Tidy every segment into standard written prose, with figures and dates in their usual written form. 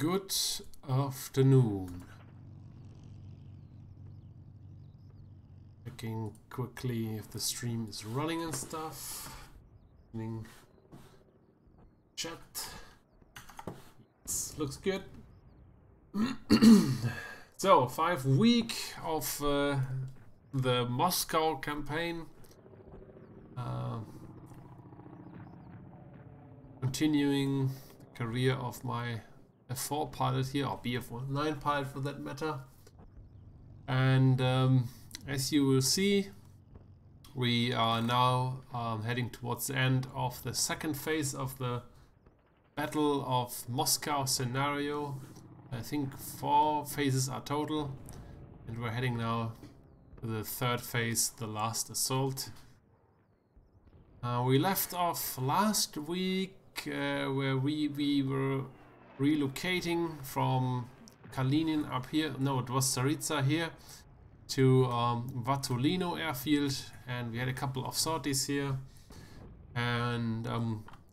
Good afternoon. Checking quickly if the stream is running and stuff. Chat. Yes, looks good. So, 5 weeks of the Moscow campaign. Continuing the career of my F4 pilot here, or BF9 pilot for that matter. And as you will see, we are now heading towards the end of the second phase of the Battle of Moscow scenario. I think 4 phases are total, and we're heading now to the third phase, the last assault. We left off last week where we were relocating from Kalinin up here, no, it was Tsaritsa here, to Vatulino airfield, and we had a couple of sorties here, and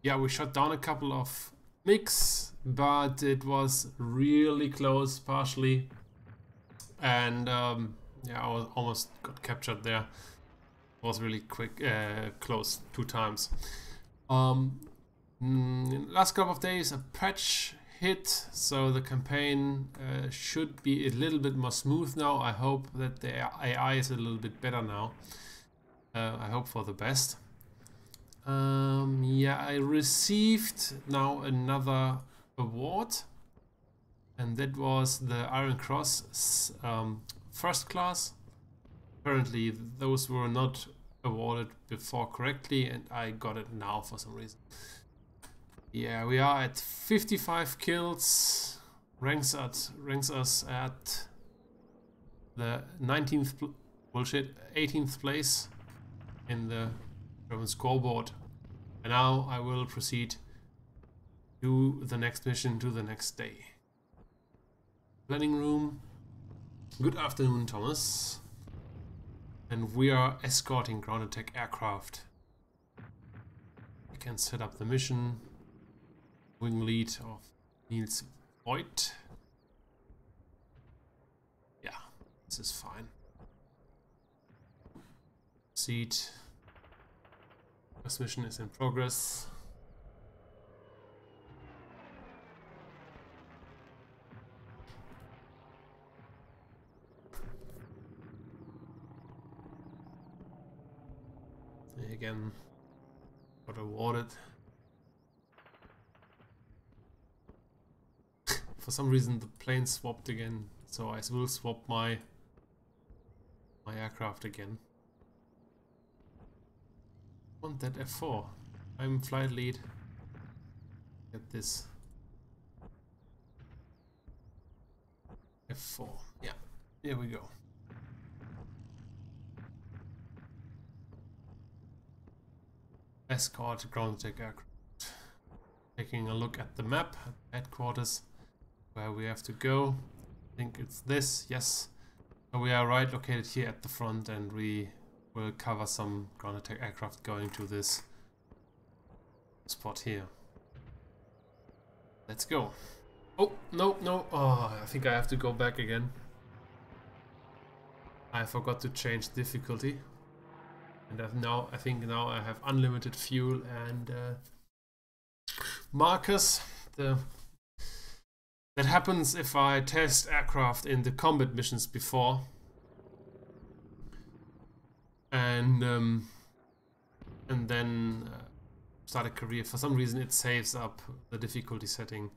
yeah, we shot down a couple of MiGs, but it was really close partially, and yeah, I almost got captured there. It was really quick, close 2 times. Last couple of days a patch hit, so the campaign should be a little bit more smooth now. I hope that the AI is a little bit better now. I hope for the best. Yeah, I received now another award, and that was the Iron Cross first class. Apparently those were not awarded before correctly, and I got it now for some reason. Yeah, we are at 55 kills, ranks us at the 18th place in the German scoreboard. And now I will proceed to the next mission, to the next day. Planning room. Good afternoon, Thomas. And we are escorting ground attack aircraft. We can set up the mission. Wing lead of Niels Voigt. Yeah, this is fine. Seat. This mission is in progress. Again, got awarded. For some reason the plane swapped again, so I will swap my aircraft again. I want that F4. I'm flight lead. Get this F4. Yeah, here we go. Escort ground attack aircraft. Taking a look at the map at headquarters, where we have to go. I think it's this, yes. So we are right located here at the front, and we will cover some ground attack aircraft going to this spot here. Let's go. Oh, no, no. Oh, I think I have to go back again. I forgot to change difficulty. And I think now I have unlimited fuel and markers. That happens if I test aircraft in the combat missions before. And then start a career. For some reason it saves up the difficulty setting.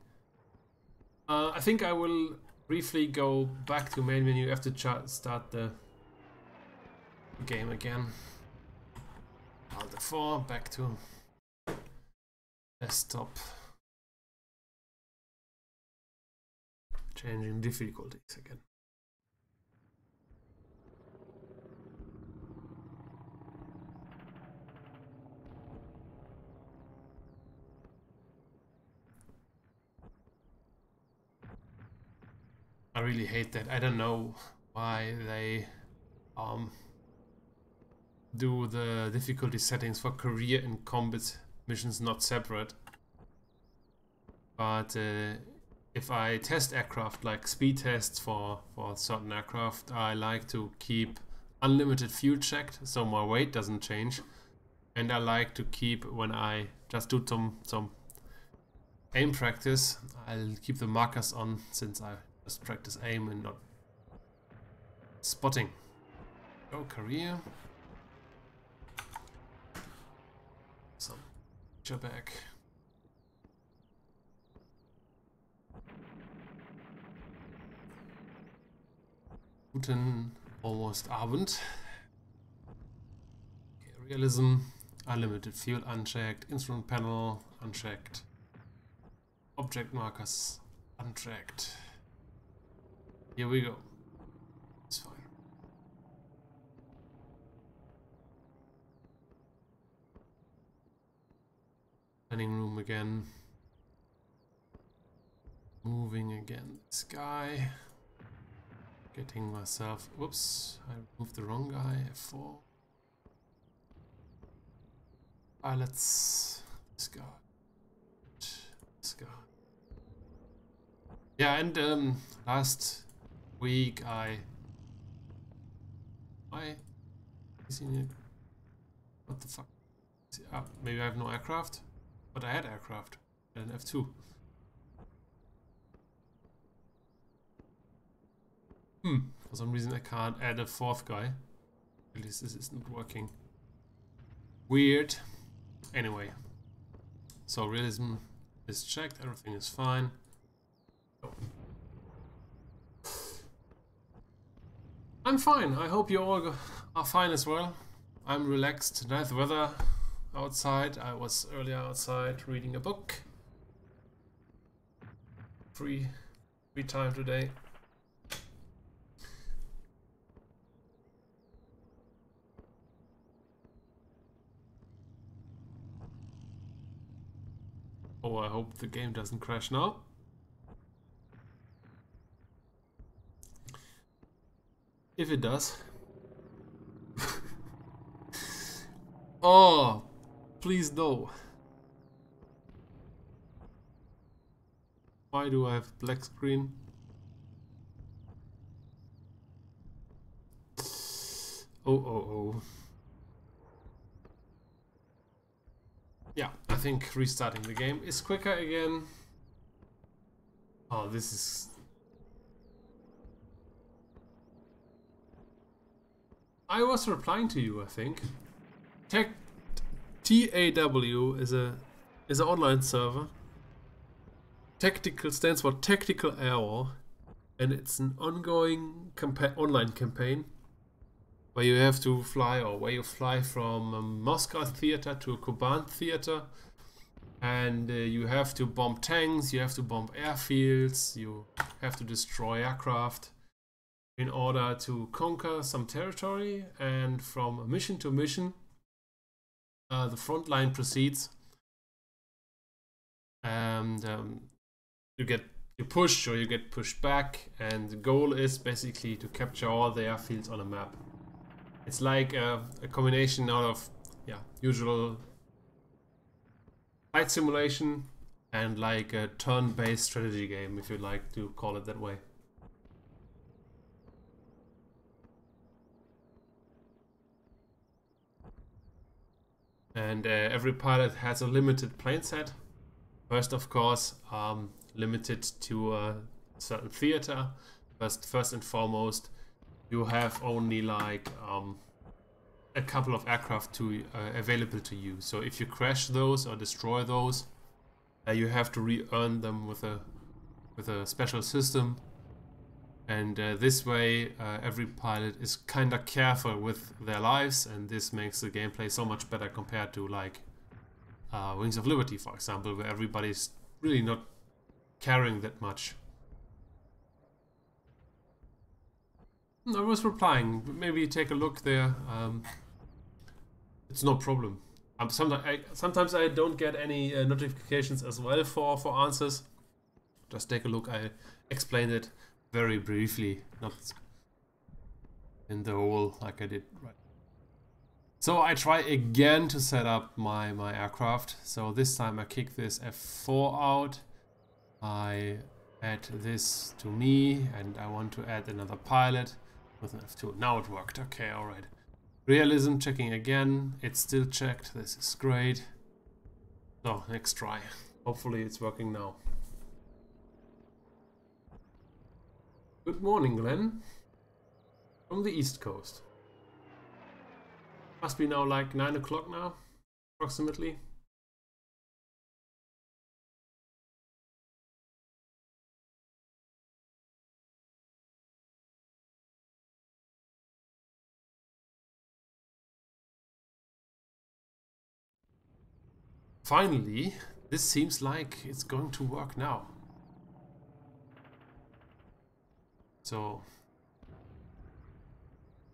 I think I will briefly go back to main menu after start the game again. Alt F4, back to desktop. Changing difficulties again. I really hate that. I don't know why they do the difficulty settings for career and combat missions not separate. But if I test aircraft, like speed tests for certain aircraft, I like to keep unlimited fuel checked, so my weight doesn't change. And I like to keep, when I just do some aim practice, I'll keep the markers on, since I just practice aim and not spotting. Go career. Some picture back. Guten almost Abend. Okay, realism, unlimited fuel unchecked, instrument panel unchecked, object markers unchecked. Here we go. It's fine. Planning room again. Moving again. This guy. Getting myself. Whoops! I moved the wrong guy. F4. Pilots. This guy. This guy. Yeah, and last week I. What the fuck? Maybe I have no aircraft, but I had aircraft and an F2. For some reason I can't add a fourth guy. At least this isn't working. Weird. Anyway. So realism is checked, everything is fine. Oh. I'm fine. I hope you all are fine as well. I'm relaxed. Nice weather outside. I was earlier outside reading a book. Free time today. Oh, I hope the game doesn't crash now. If it does. Oh, please no. Why do I have black screen? Oh. Yeah, I think restarting the game is quicker again. Oh, this is... I was replying to you, I think. TAW is an online server. Tactical stands for Tactical Error, and it's an ongoing online campaign where you have to fly, or where you fly from a Moscow theater to a Kuban theater, and you have to bomb tanks, you have to bomb airfields, you have to destroy aircraft in order to conquer some territory. And from mission to mission, the front line proceeds, and you push or you get pushed back, and the goal is basically to capture all the airfields on a map. It's like a combination out of usual flight simulation and like a turn-based strategy game, if you like to call it that way. And every pilot has a limited plane set. First, of course, limited to a certain theater. First and foremost, you have only like a couple of aircraft available to you. So if you crash those or destroy those, you have to re-earn them with a special system. And this way, every pilot is kind of careful with their lives, and this makes the gameplay so much better compared to like Wings of Liberty, for example, where everybody's really not caring that much. I was replying. Maybe take a look there. It's no problem. Sometimes I don't get any notifications as well for answers. Just take a look. I explained it very briefly, not in the whole like I did. Right. So I try again to set up my aircraft. So this time I kick this F4 out. I add this to me, and I want to add another pilot with an F2. Now it worked. Okay, alright. Realism checking again. It's still checked. This is great. So, next try. Hopefully it's working now. Good morning, Glenn. From the East Coast. Must be now like 9 o'clock now, approximately. Finally, this seems like it's going to work now. So,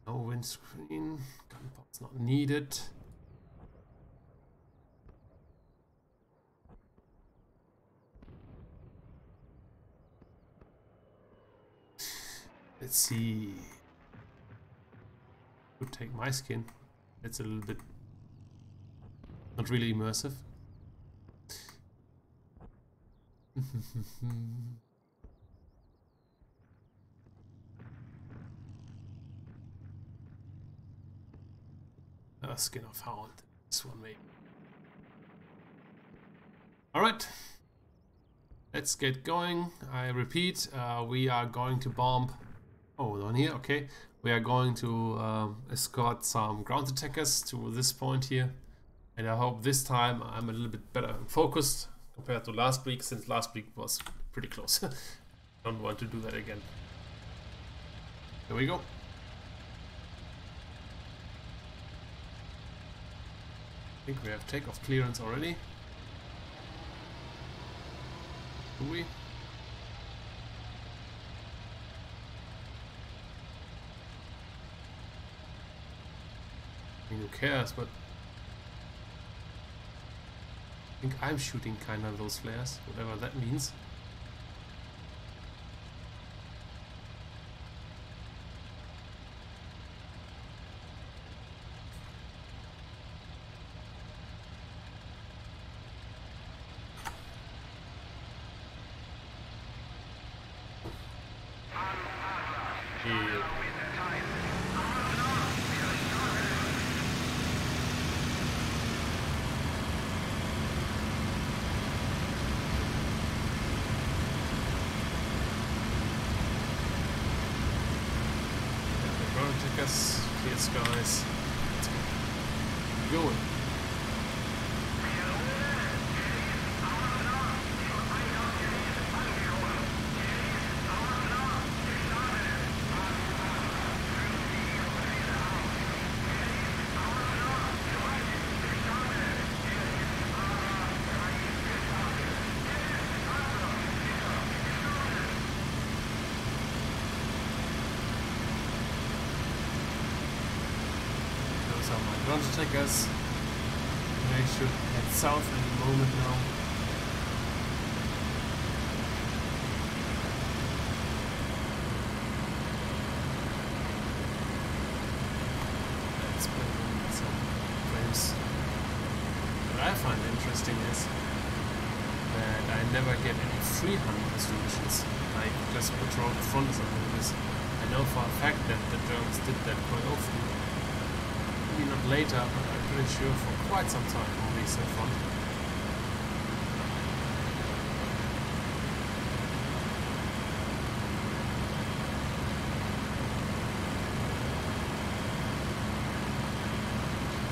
no windscreen, gun parts not needed. Let's see. Could take my skin. It's a little bit not really immersive. Skin of Hound. This one maybe. Alright. Let's get going. I repeat, we are going to bomb. Oh, down here, okay. We are going to escort some ground attackers to this point here. And I hope this time I'm a little bit better focused compared to last week, since last week was pretty close. Don't want to do that again. Here we go. I think we have takeoff clearance already. Do we? I mean, who cares, but I think I'm shooting kind of those flares, whatever that means. Clear skies. Let's get going. Ground attackers. They should head south any moment now. Let's play with some frames. What I find interesting is that I never get any freehand distributions, like just patrol the front or something like this. I know for a fact that the Germans did that quite often. Maybe not later, but I'm pretty sure for quite some time on this front.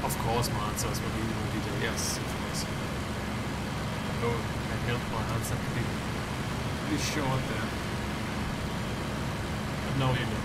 Of course, my answer is what you want to do. Yes, of course. Oh, I held my answer pretty short there. But now you know.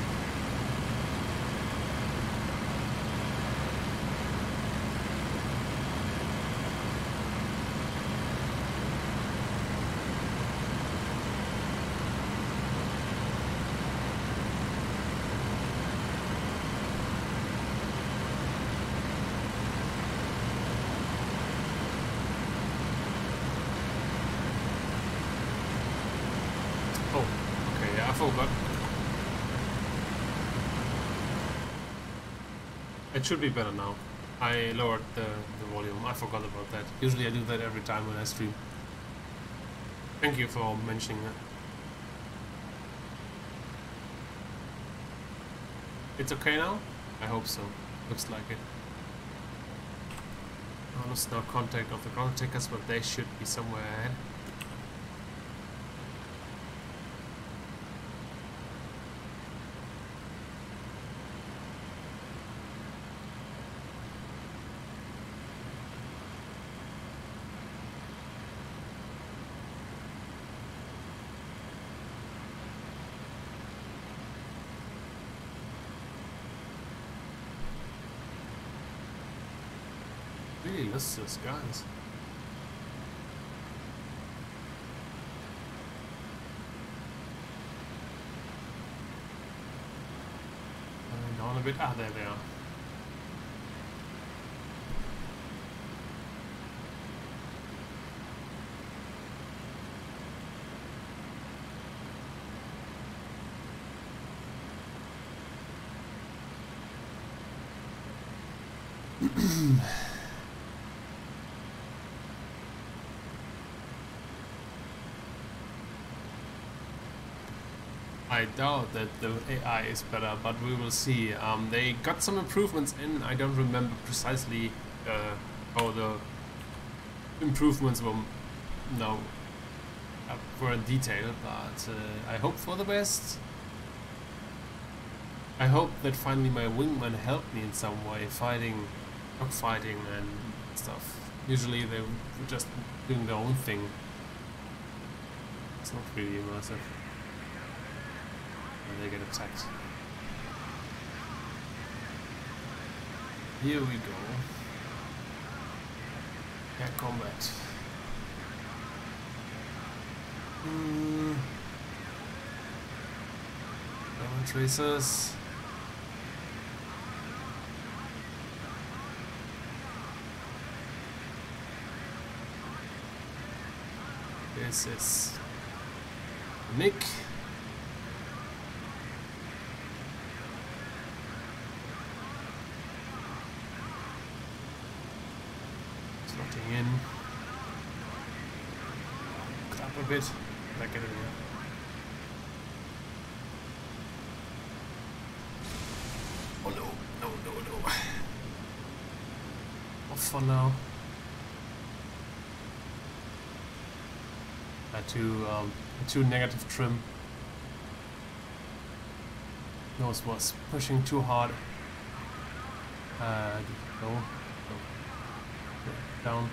But it should be better now. I lowered the volume. I forgot about that. Usually I do that every time when I stream. Thank you for mentioning that. It's okay now? I hope so. Looks like it. Almost no contact of the ground attackers, but they should be somewhere ahead. Really listless guys. Down a bit. Ah, there they are. I doubt that the AI is better, but we will see. They got some improvements in. I don't remember precisely how the improvements were in detail, but I hope for the best. I hope that finally my wingmen helped me in some way, dogfighting and stuff. Usually they were just doing their own thing. It's not really immersive. And they get attacked. Here we go. Air combat. German tracers. This is Nick. Slotting in. Clap a bit. Get in here. Oh no, no. Off for now. Too negative trim. Nose was pushing too hard. Go. Down.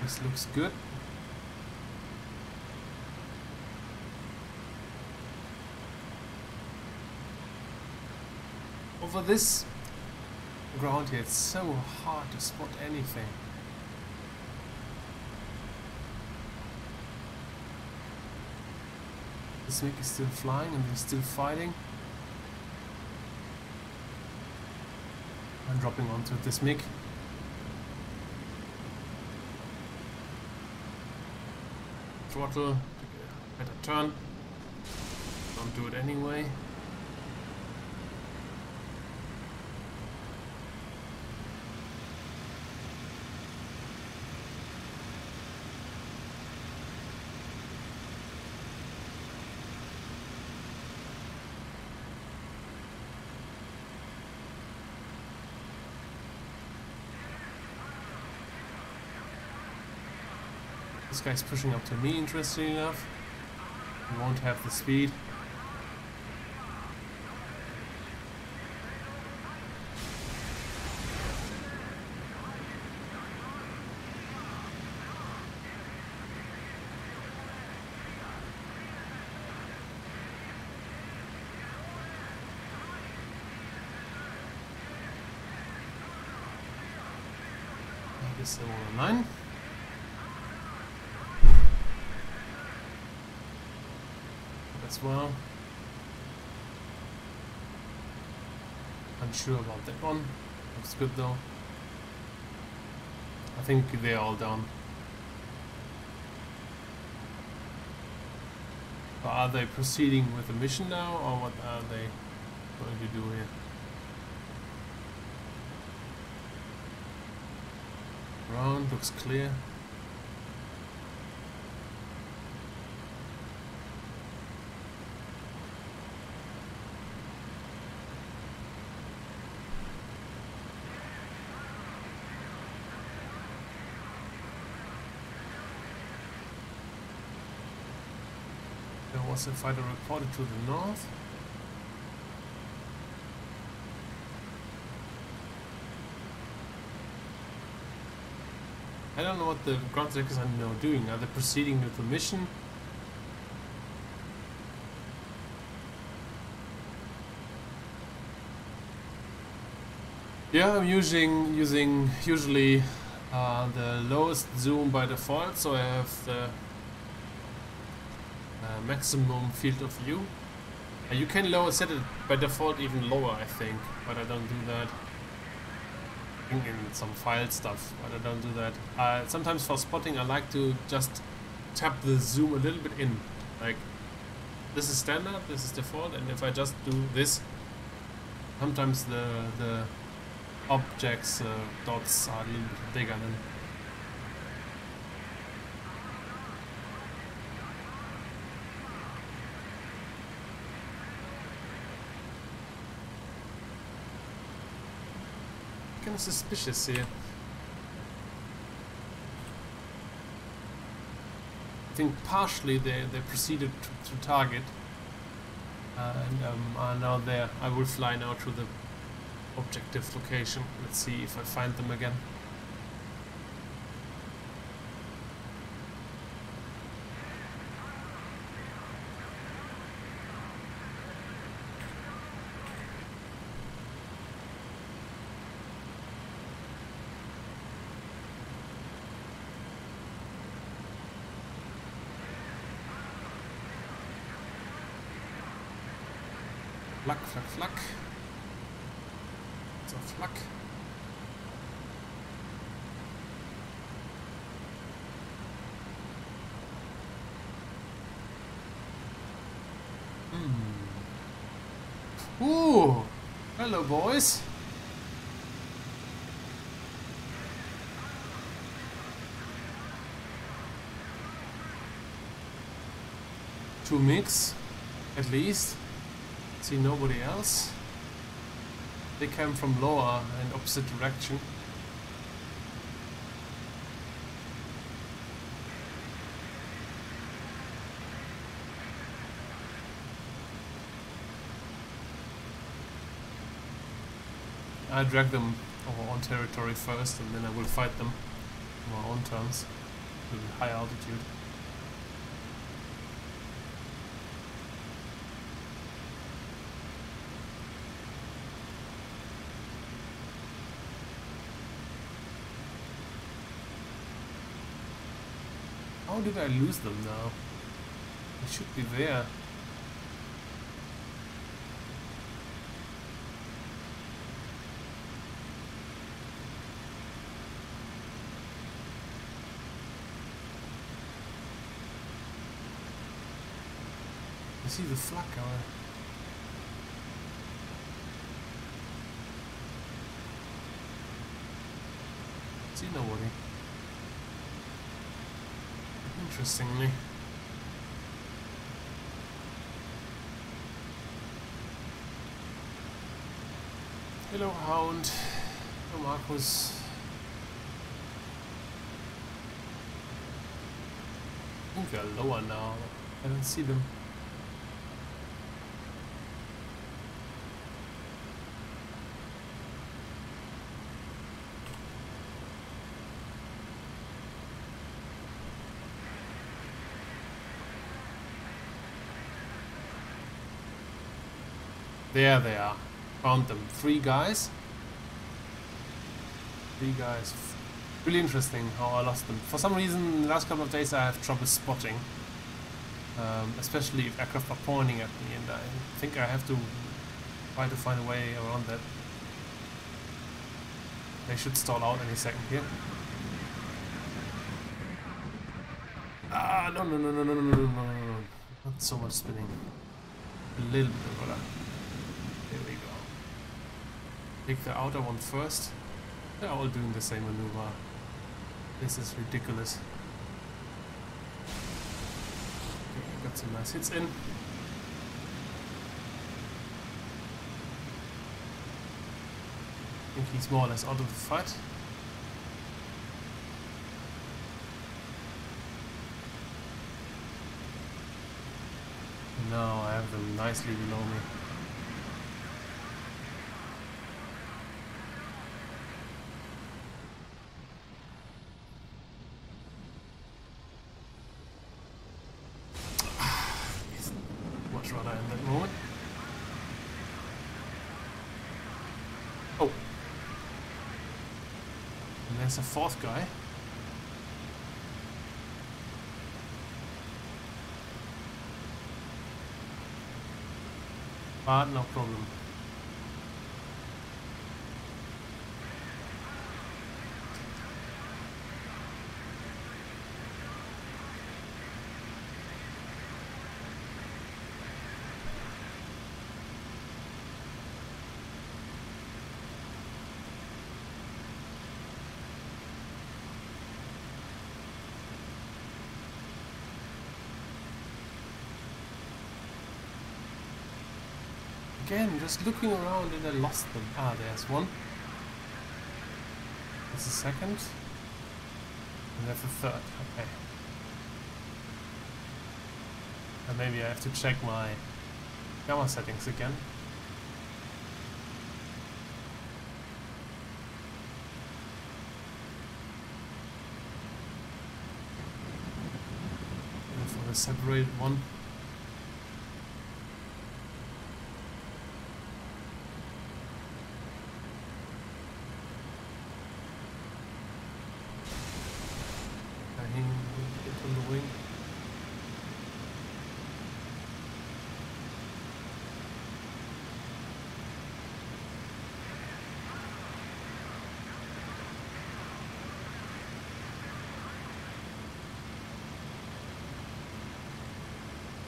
This looks good. Over this ground here, it's so hard to spot anything. This MiG is still flying and they're still fighting. I'm dropping onto this MiG. Throttle, better turn. Don't do it anyway. This guy's pushing up to me, interesting enough. He won't have the speed. I guess they want a 9. As well. Unsure about that one. Looks good though. I think they're all down. So are they proceeding with the mission now, or what are they going to do here? Ground looks clear. There was a fighter reported to the north. I don't know what the ground attackers are now doing. Are they proceeding with the mission? Yeah, I'm using usually the lowest zoom by default, so I have the maximum field of view. You can set it by default even lower, I think, but I don't do that. In some file stuff, but I don't do that. Sometimes for spotting I like to just tap the zoom a little bit in. Like, this is standard, this is default, and if I just do this, sometimes the objects dots are a little bit bigger than. Kind of suspicious here. I think partially they proceeded to target, and are now there. I will fly now to the objective location. Let's see if I find them again. Flak, flak, flak. So flak. Ooh! Hello, boys. Two MiGs, at least. See nobody else. They came from lower and opposite direction. I drag them over our own territory first, and then I will fight them on our own terms with high altitude. How did I lose them now? They should be there. I see the flak. See nobody. Interestingly. Hello, Hound. Hello, Marcus. I think they're lower now. I don't see them. There they are. Found them. Three guys. Really interesting how I lost them. For some reason, the last couple of days I have trouble spotting. Especially if aircraft are pointing at me, and I think I have to try to find a way around that. They should stall out any second here. Ah, no. Not so much spinning. A little bit of rudder. There we go. Take the outer one first. They're all doing the same maneuver. This is ridiculous. Okay, got some nice hits in. I think he's more or less out of the fight. Now I have them nicely below me. Much rather in that moment. Oh! And there's a fourth guy. But no problem. Again, just looking around and I lost them. Ah, there's one. There's a second. And there's a third. Okay. And maybe I have to check my camera settings again. And for the separated one. On the wing.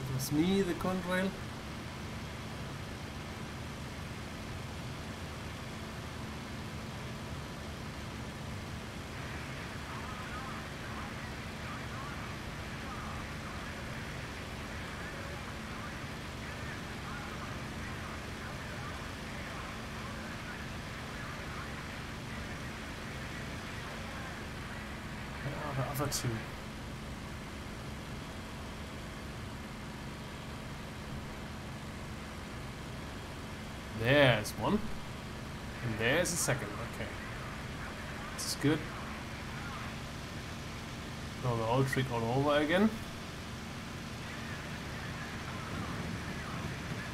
It was me, the contrail. The other two. There's one. And there's a second. Okay. This is good. Throw the old trick all over again.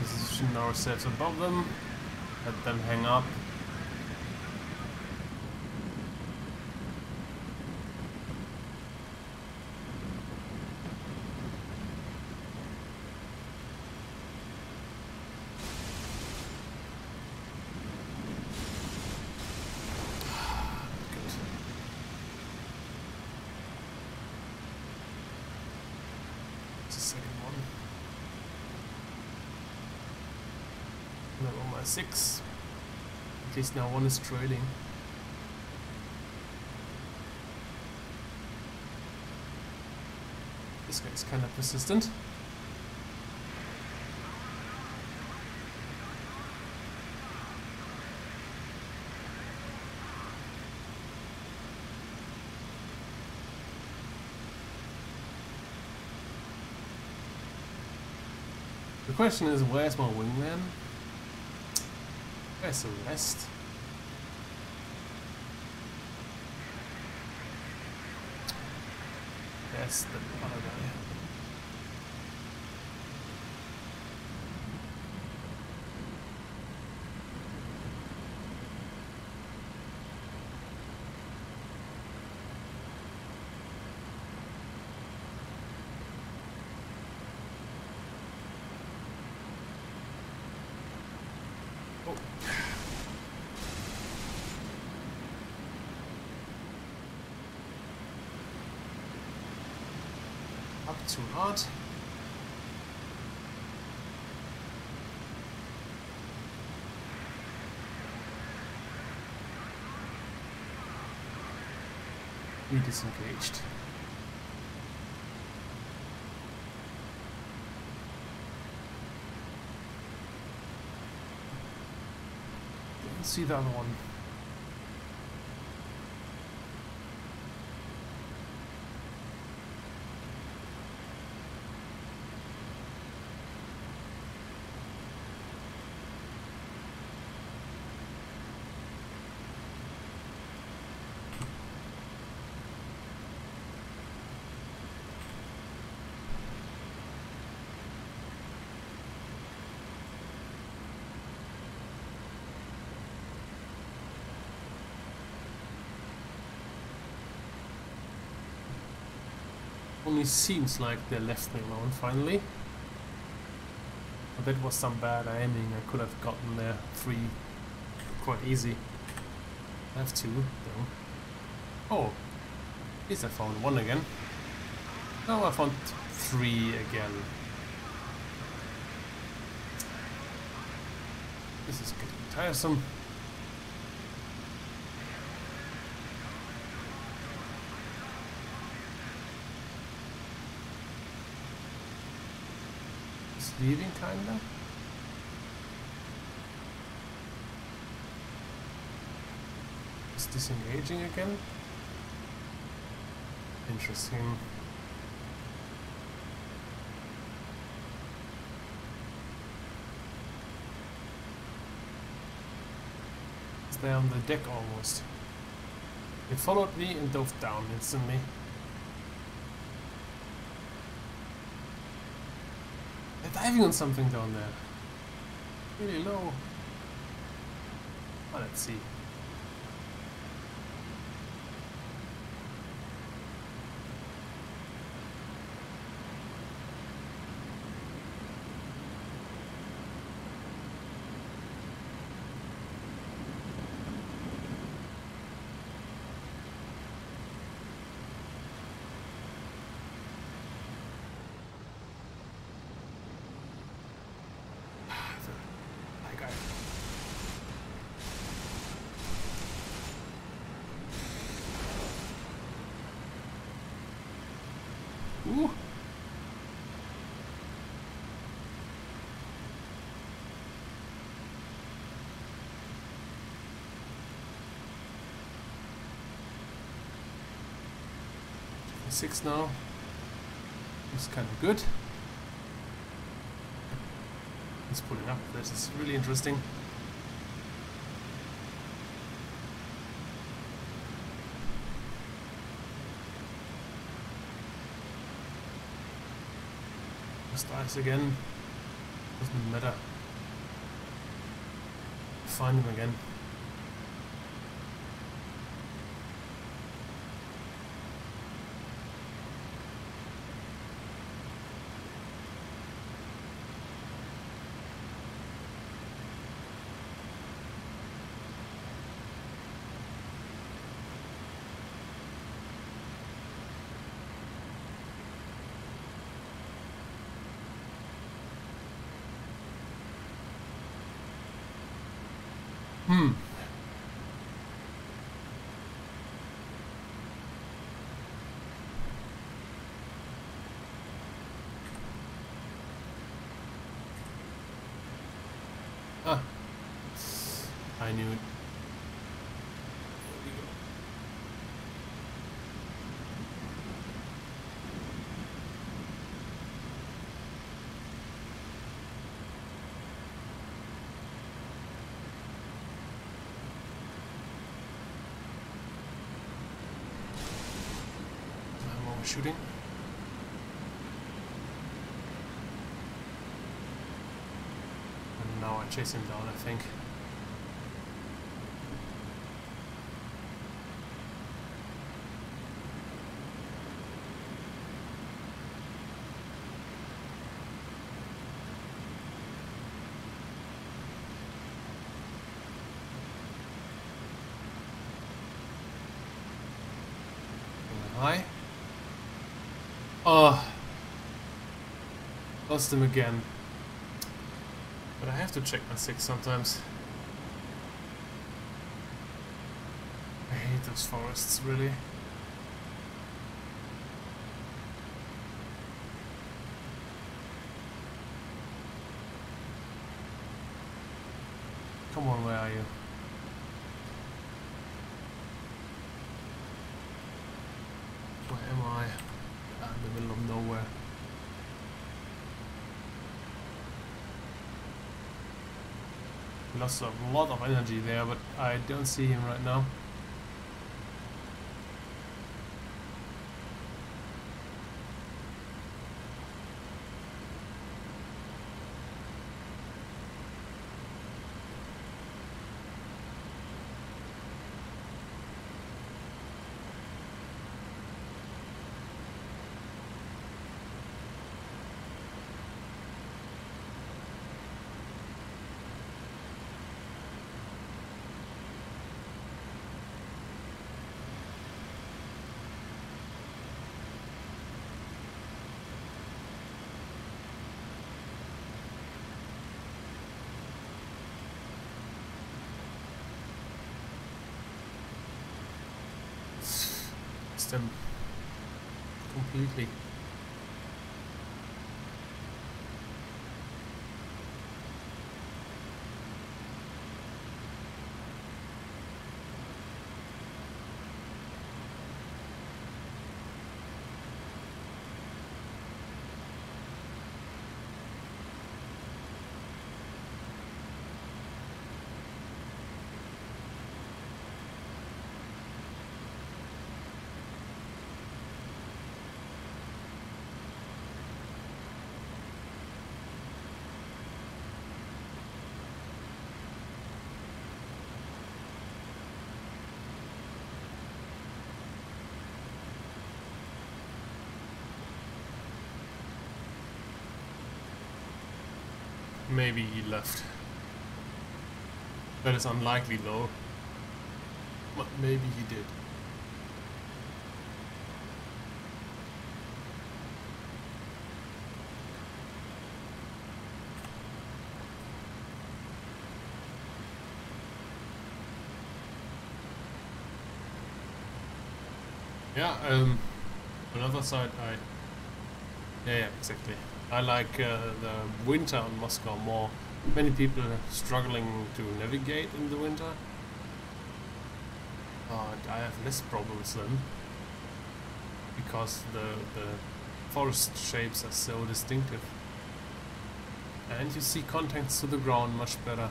Position ourselves above them. Let them hang up. Second one. And I'm on my 6. At least now one is trailing. This guy is kind of persistent. The question is, where's my wingman? Where's the rest? That's the other guy. Up too hard. He disengaged. Didn't see the other one. Only seems like they left me alone finally. But that was some bad aiming. I could have gotten there 3 quite easy. I have 2 though. Oh, at least I found 1 again. No, I found 3 again. This is getting tiresome. Leaving, kinda. It's disengaging again. Interesting. They're on the deck almost. They followed me and dove down instantly. They're diving on something down there. Really low. Oh, let's see. Ooh. Six now. It's kind of good. He's pulling up. This is really interesting. Ice again. Doesn't matter. Find him again. Ah, I knew it. I'm overshooting. And now I chase him down, I think. Hi. Oh, lost him again. But I have to check my 6 sometimes. I hate those forests, really. the middle of nowhere. Lost a lot of energy there, but I don't see him right now. Them completely. Maybe he left. That is unlikely though. But maybe he did. Yeah, another side yeah, exactly. I like the winter in Moscow more. Many people are struggling to navigate in the winter. I have less problems then, because the forest shapes are so distinctive. And you see contacts to the ground much better.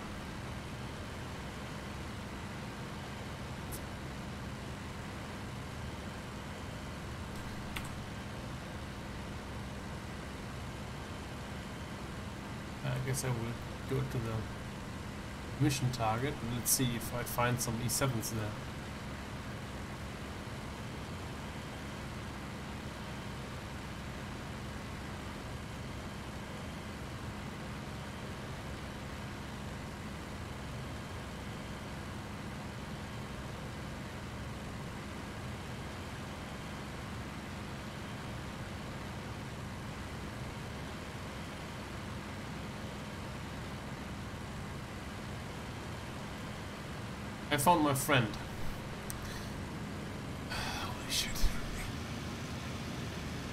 I guess I will go to the mission target and let's see if I find some E7s there. I found my friend. Holy shit.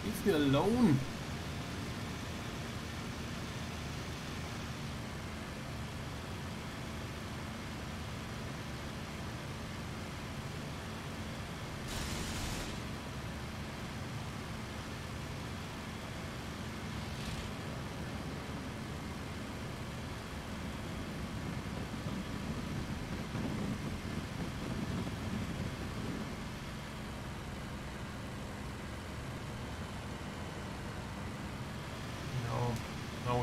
Leave me alone.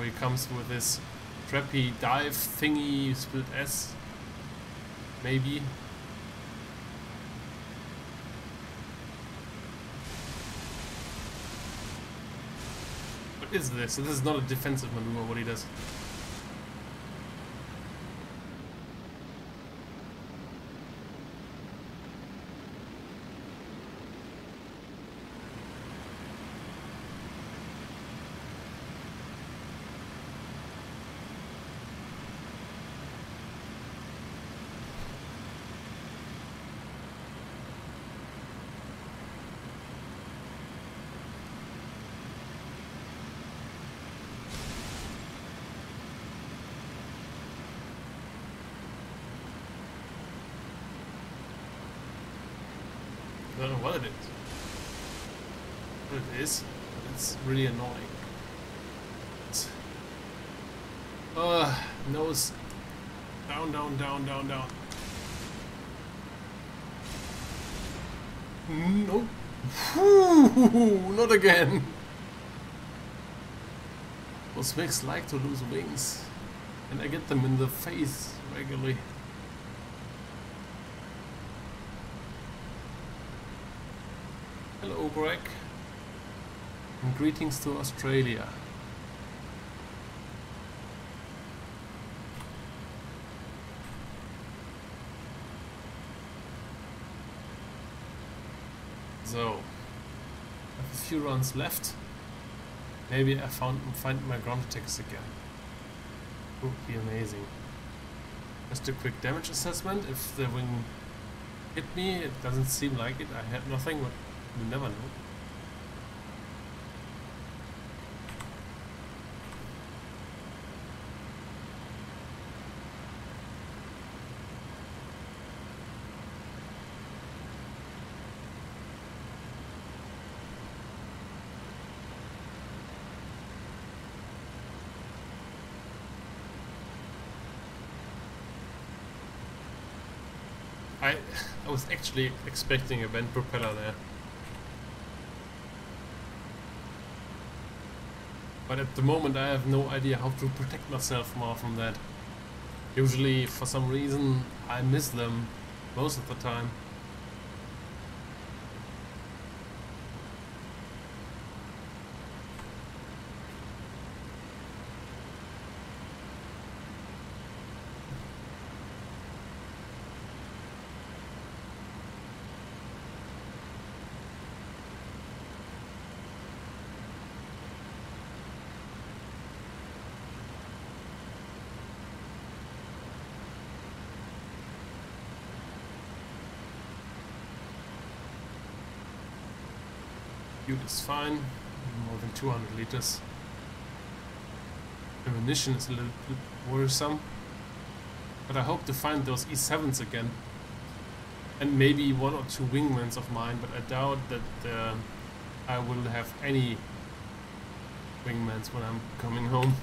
He comes with this trappy dive thingy, split S, maybe. What is this? This is not a defensive maneuver, what he does. I don't know what it is. What it is? It's really annoying. Nose down, down, down, down, down. No. Not again. Those mechs like to lose wings, and I get them in the face regularly. Hello, Greg, and greetings to Australia. So, I have a few runs left. Maybe I find my ground attacks again. Would be amazing. Just a quick damage assessment. If the wing hit me, it doesn't seem like it. I had nothing, but you never know. I was actually expecting a vent propeller there. But at the moment I have no idea how to protect myself more from that. Usually, for some reason, I miss them most of the time. Fuel is fine, more than 200 liters. Ammunition is a little bit worrisome, but I hope to find those E7s again. And maybe one or two wingmans of mine, but I doubt that I will have any wingmans when I'm coming home.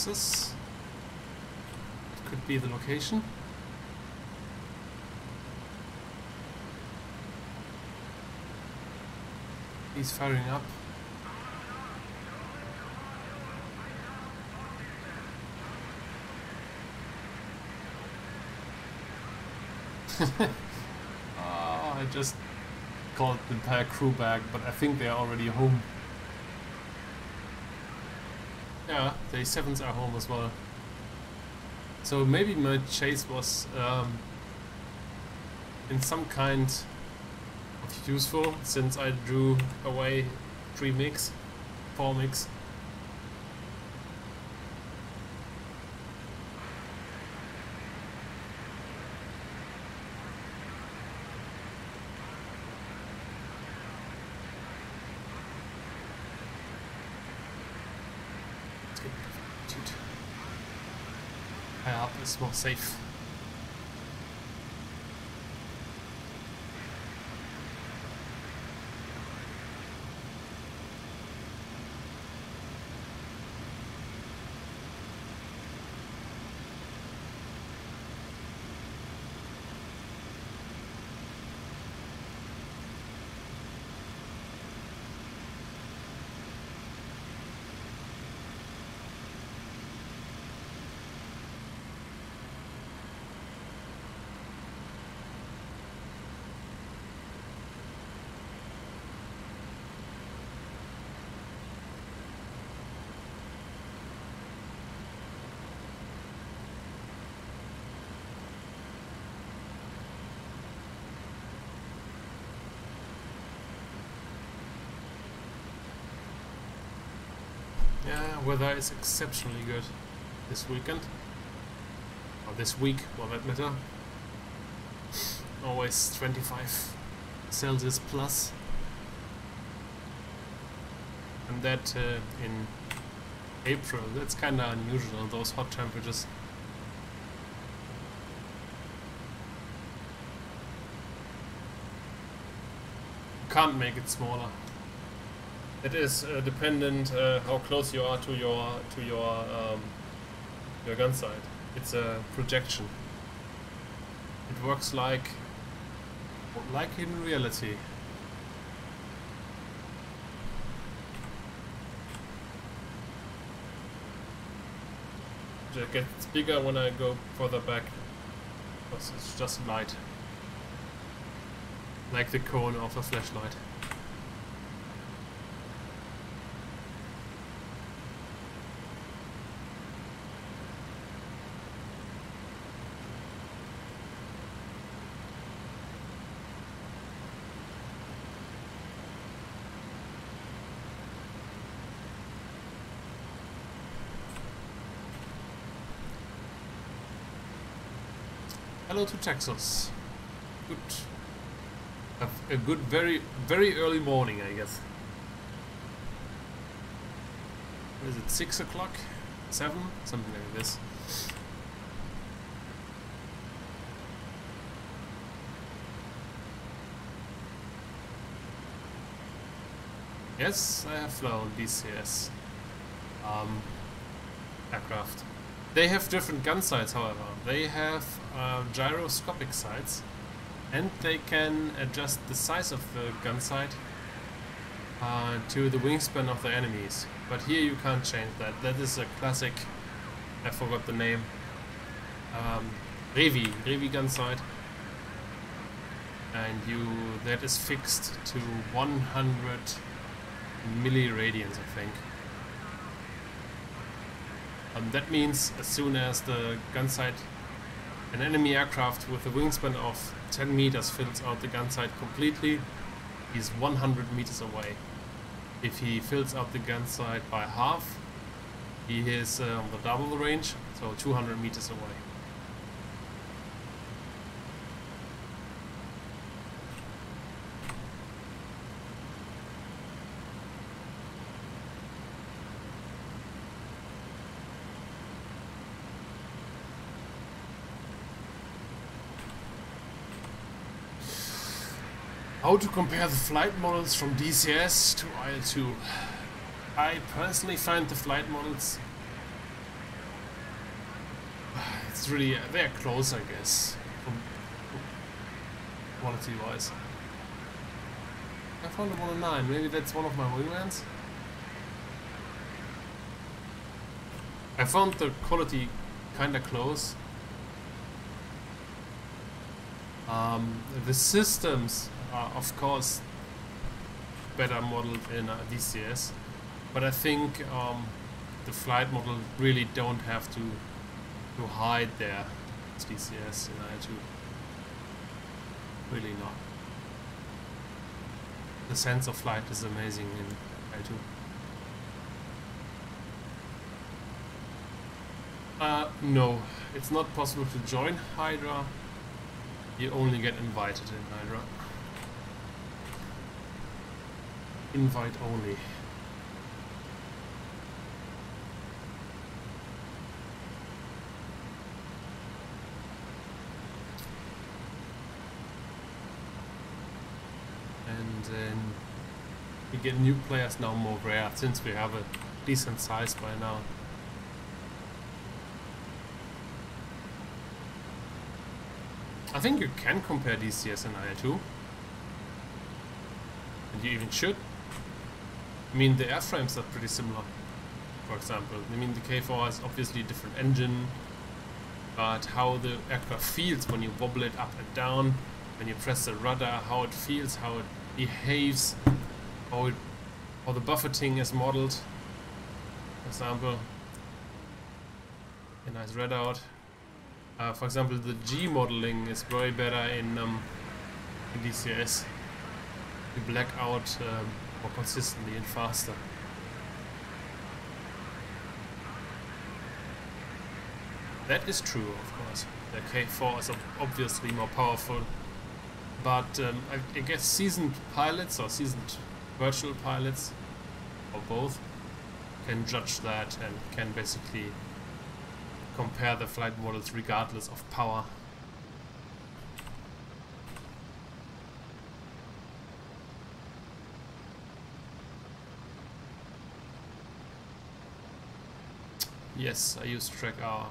This could be the location. He's firing up. I just called the entire crew back, but I think they're already home. Yeah, the A7s are home as well. So maybe my chase was in some kind of useful, since I drew away 4 MiGs. Higher up is more safe. Yeah, weather is exceptionally good this weekend. Or this week, for that matter. Always 25 Celsius plus. And that in April, that's kinda unusual, those hot temperatures. Can't make it smaller. It is dependent how close you are to your gun sight. It's a projection. It works like in reality. It gets bigger when I go further back because it's just light, like the cone of a flashlight. Hello to Texas. Good. Have a good, very early morning, I guess. What is it? 6 o'clock? 7? Something like this. Yes, I have flown DCS aircraft. They have different gun sights, however. They have gyroscopic sights, and they can adjust the size of the gun sight to the wingspan of the enemies. But here you can't change that. That is a classic, I forgot the name, Revi gun sight. And that is fixed to 100 milliradians, I think. That means as soon as the gun sight, an enemy aircraft with a wingspan of 10 meters fills out the gun sight completely, he's 100 meters away. If he fills out the gun sight by half, he is on the double range, so 200 meters away. How to compare the flight models from DCS to IL-2. I personally find the flight models, it's really, they're close, I guess, quality wise. I found a 109, maybe that's one of my wingmans. I found the quality kinda close. The systems are of course better modeled in DCS, but I think the flight model really don't have to hide their DCS in IL-2. Really not. The sense of flight is amazing in IL-2. No, it's not possible to join Hydra. You only get invited in Hydra. Invite only. And then we get new players now more rare, since we have a decent size by now. I think you can compare DCS and IL-2. And you even should. I mean, the airframes are pretty similar, for example. I mean, the K4 is obviously a different engine, but how the aircraft feels when you wobble it up and down, when you press the rudder, how it feels, how it behaves, how the buffeting is modeled. For example, a nice readout. For example, the G modeling is way better in DCS. You black out more consistently and faster. That is true, of course. The K4 is obviously more powerful, but I guess seasoned pilots or seasoned virtual pilots, or both, can judge that and can basically compare the flight models regardless of power. Yes, I use track R.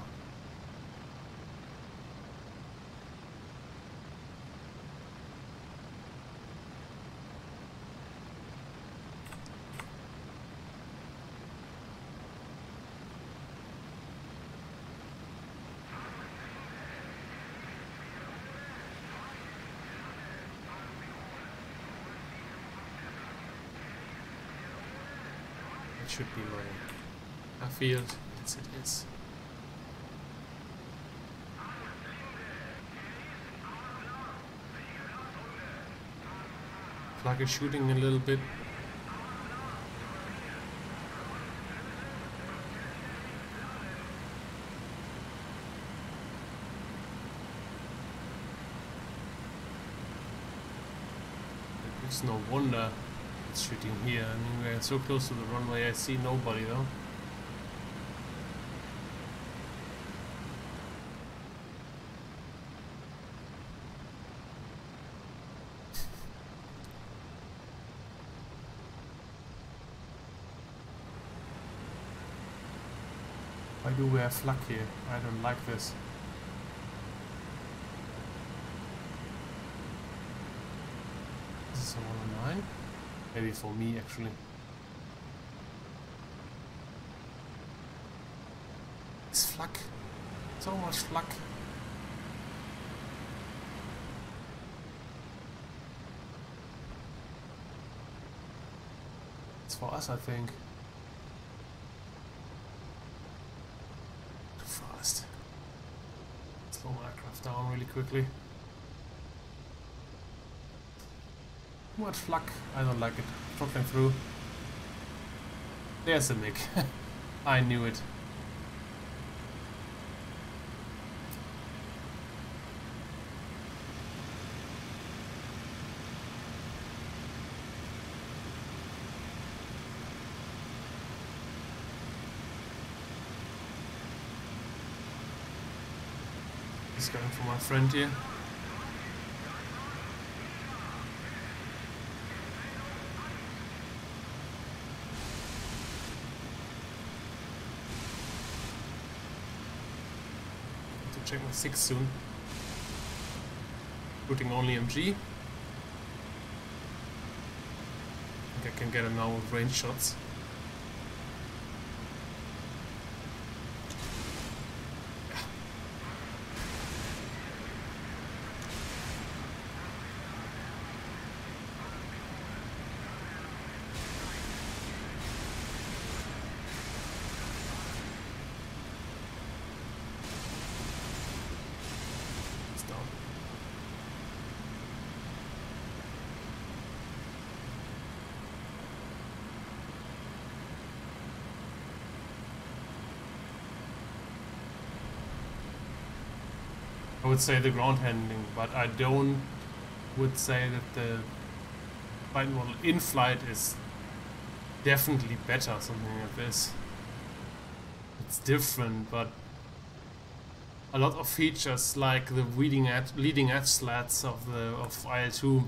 It should be my field. Yes, it is. Flag is shooting a little bit. It's no wonder it's shooting here. I mean, we're so close to the runway, I see nobody though. Why do we have flak here? I don't like this. This is a 109? Maybe for me actually. It's flak. So much flak. It's for us, I think. Fast. Slow my aircraft down really quickly. Too much flak. I don't like it. Throttling through. There's a nick. I knew it. He's going for my friend here. To check my 6 soon. Putting only MG. I think I can get him now with range shots. I would say the ground handling, but I would say that the flight model in flight is definitely better, something like this. It's different, but a lot of features like the leading edge slats of IL-2,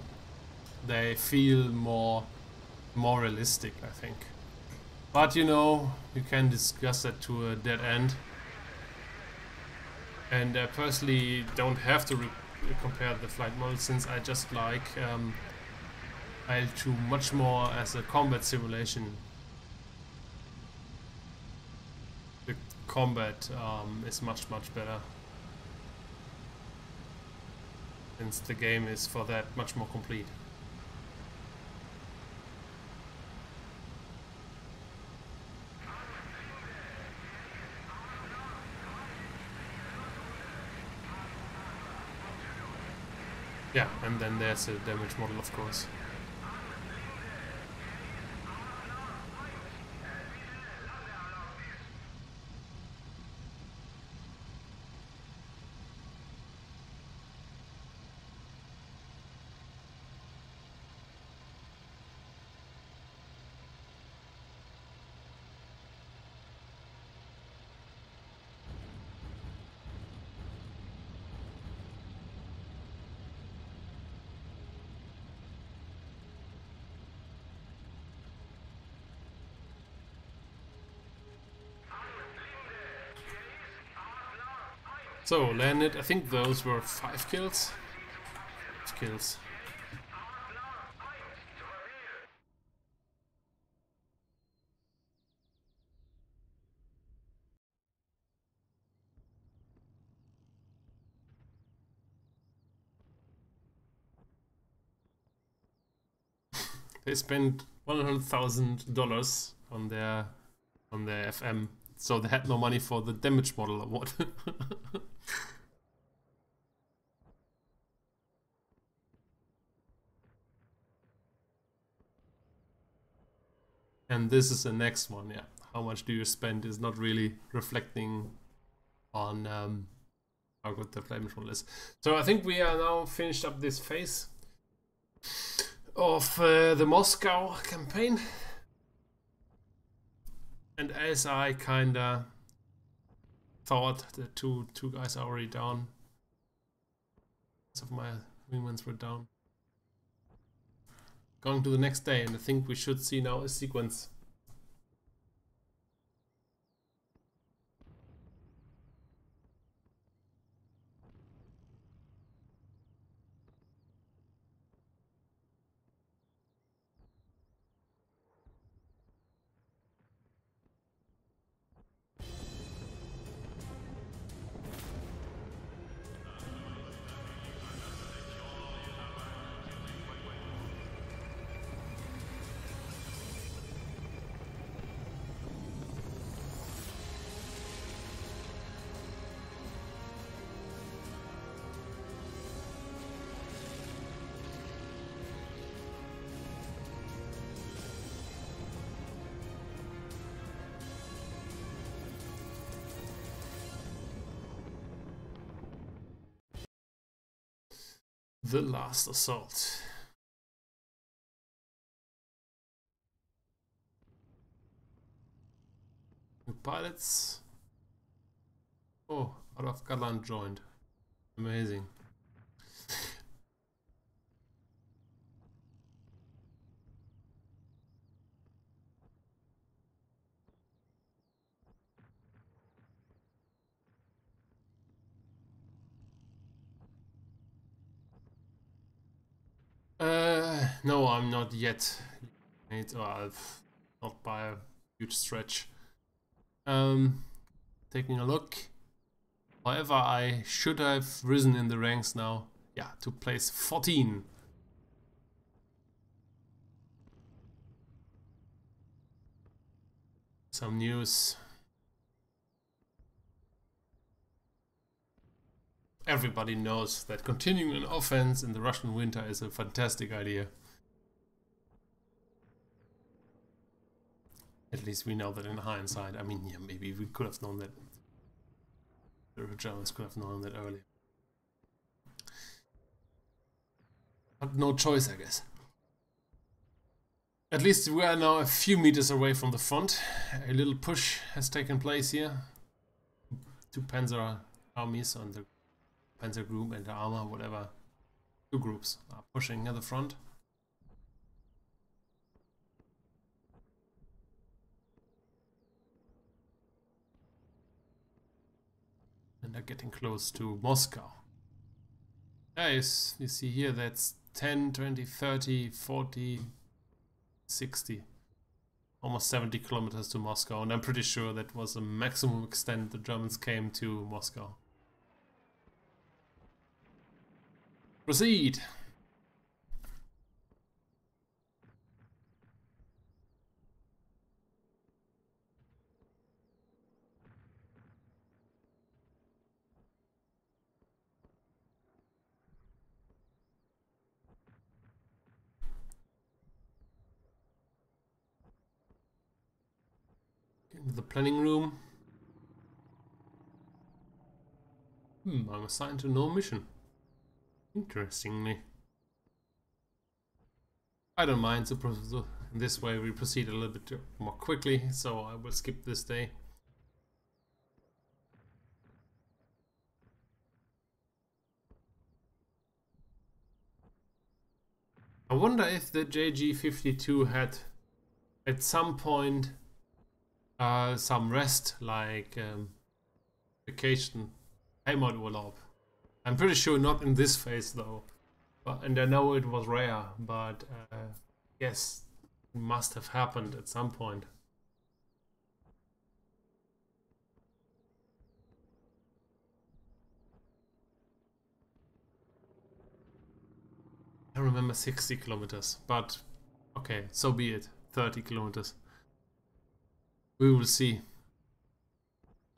they feel more realistic, I think. But you know, you can discuss that to a dead end. And I personally don't have to compare the flight models, since I just like IL-2 much more as a combat simulation. The combat is much better, since the game is for that much more complete. Yeah, and then there's a damage model, of course. So landed, I think those were 5 kills. 5 kills. They spent $100,000 on their FM, so they had no money for the damage model award. And this is the next one, yeah. How much do you spend is not really reflecting on how good the damage model is. So I think we are now finished up this phase of the Moscow campaign. And as I kinda thought, the two guys are already down. Some of my wingmans were down. Going to the next day, and I think we should see now a sequence. The last assault. New pilots. Oh, out of Galan joined. Amazing. No, I'm not yet. Not by a huge stretch. Taking a look. However, I should have risen in the ranks now. Yeah, to place 14. Some news. Everybody knows that continuing an offense in the Russian winter is a fantastic idea. At least we know that in hindsight. I mean, yeah, maybe we could have known that. The Germans could have known that earlier. But no choice, I guess. At least we are now a few meters away from the front. A little push has taken place here. 2 Panzer armies on the Panzer group and the armor, whatever. 2 groups are pushing at the front. And they're getting close to Moscow. Yes, you see here that's 10, 20, 30, 40, 60. Almost 70 kilometers to Moscow, and I'm pretty sure that was the maximum extent the Germans came to Moscow. Proceed! Into the planning room. I'm assigned to no mission. Interestingly. I don't mind, so in this way we proceed a little bit more quickly, so I will skip this day. I wonder if the JG52 had at some point some rest, like vacation Heimaturlaub. I'm pretty sure not in this phase though. But, and I know it was rare, but yes, it must have happened at some point. I remember 60 kilometers, but okay, so be it. 30 kilometers. We will see.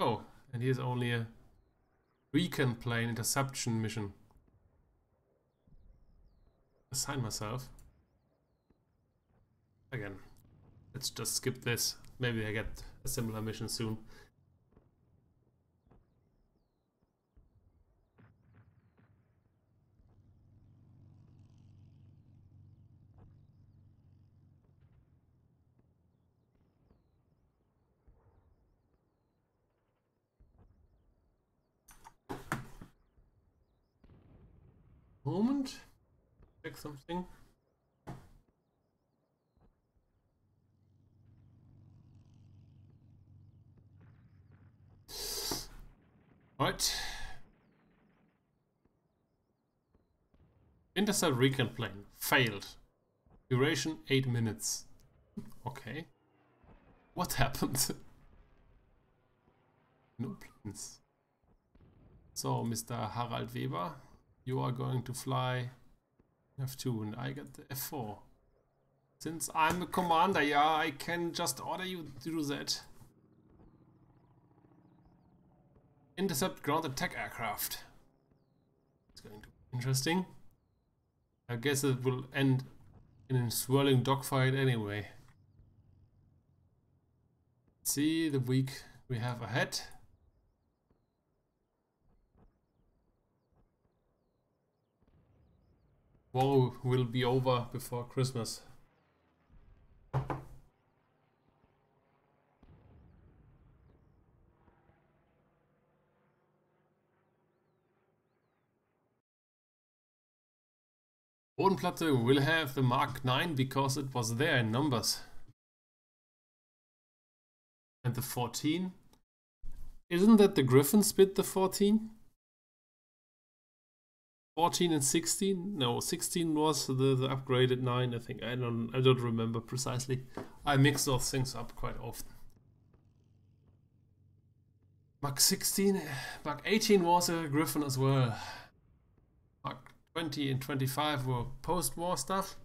Oh, and here's only a recon plane interception mission. Assign myself. Again, let's just skip this. Maybe I get a similar mission soon. Moment. Check something. Right. Intercept recon plane. Failed. Duration 8 minutes. Okay. What happened? No planes. So, Mr. Harald Weber, you are going to fly F2 and I get the F4. Since I'm the commander, yeah, I can just order you to do that. Intercept ground attack aircraft. It's going to be interesting. I guess it will end in a swirling dogfight anyway. Let's see the week we have ahead. War will be over before Christmas. Bodenplatte will have the Mark 9 because it was there in numbers. And the 14? Isn't that the Griffin spit the 14? 14 and 16? No, 16 was the upgraded 9, I think. I don't remember precisely. I mix those things up quite often. Mark 16, Mark 18 was a Griffin as well. Mark 20 and 25 were post-war stuff.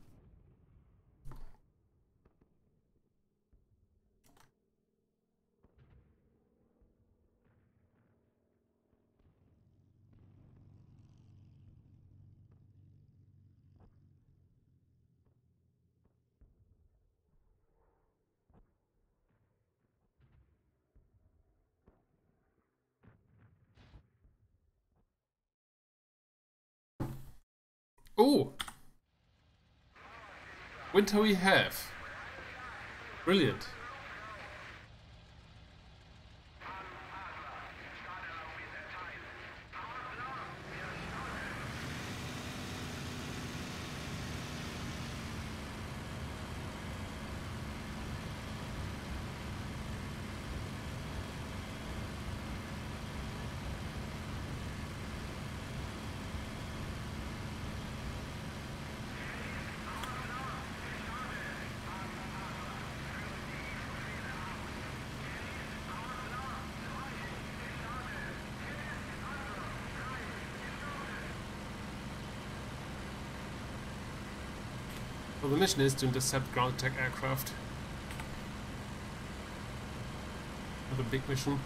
Oh! Winter we have. Brilliant. So the mission is to intercept ground attack aircraft. Not a big mission.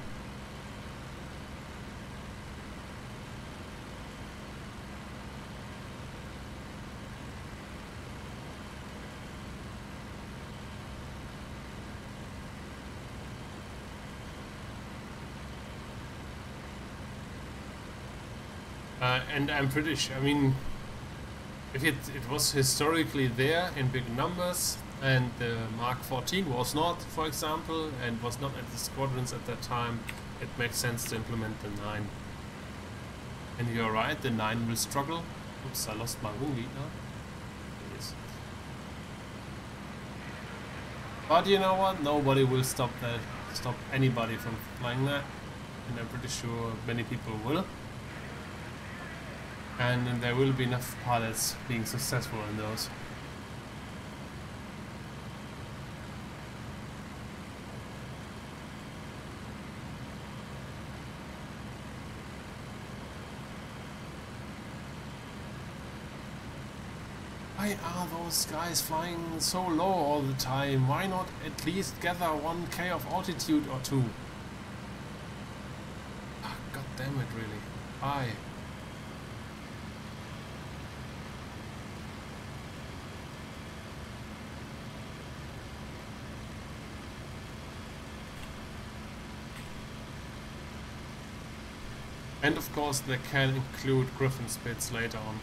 And I'm pretty sure, I mean, if it was historically there in big numbers, and the Mark 14 was not, for example, and was not at the squadrons at that time, it makes sense to implement the 9. And you're right, the 9 will struggle. Oops, I lost my wing lead now. Yes. But you know what? Nobody will stop anybody from flying that. And I'm pretty sure many people will. and there will be enough pilots being successful in those. Why are those guys flying so low all the time? Why not at least gather 1k of altitude or 2? Ah, god damn it, really. Why? And of course they can include Griffin spits later on.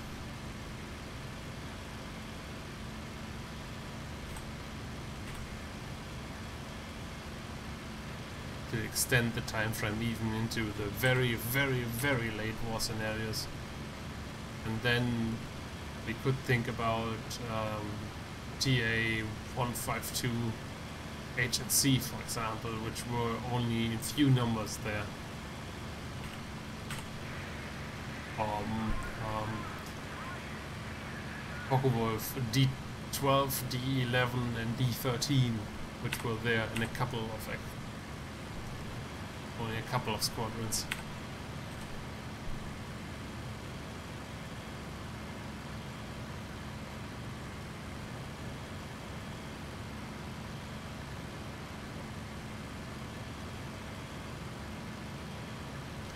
To extend the time frame even into the very, very, very late war scenarios. And then we could think about TA-152 H and C, for example, which were only in few numbers there. Focke-Wulf D12, D11 and D13, which were there in a couple of only a couple of squadrons.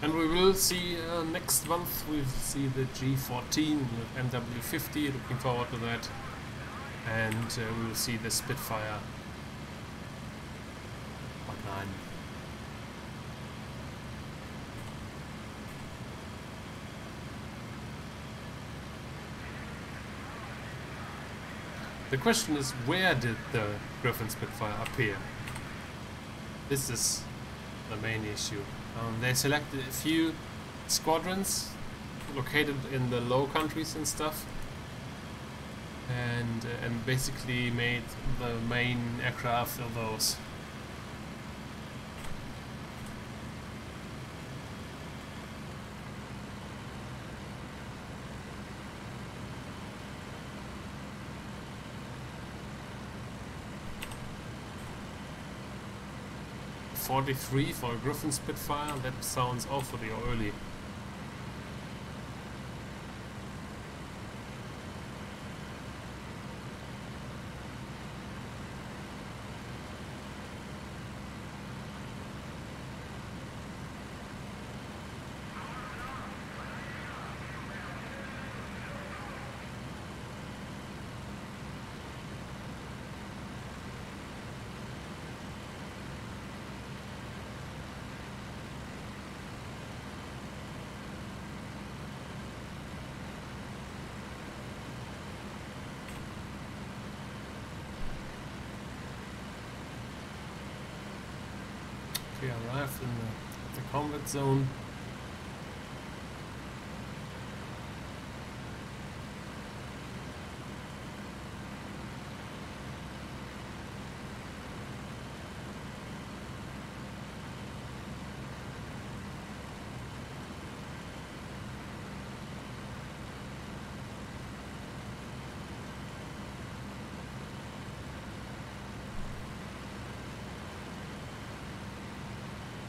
And we will see next month, we'll see the G14 with MW50, looking forward to that. And we will see the Spitfire Part 9. The question is, where did the Griffin Spitfire appear? This is the main issue. They selected a few squadrons located in the Low Countries and stuff, and basically made the main aircraft of those. .43 for a Griffin Spitfire, that sounds awfully early. We arrived in the combat zone.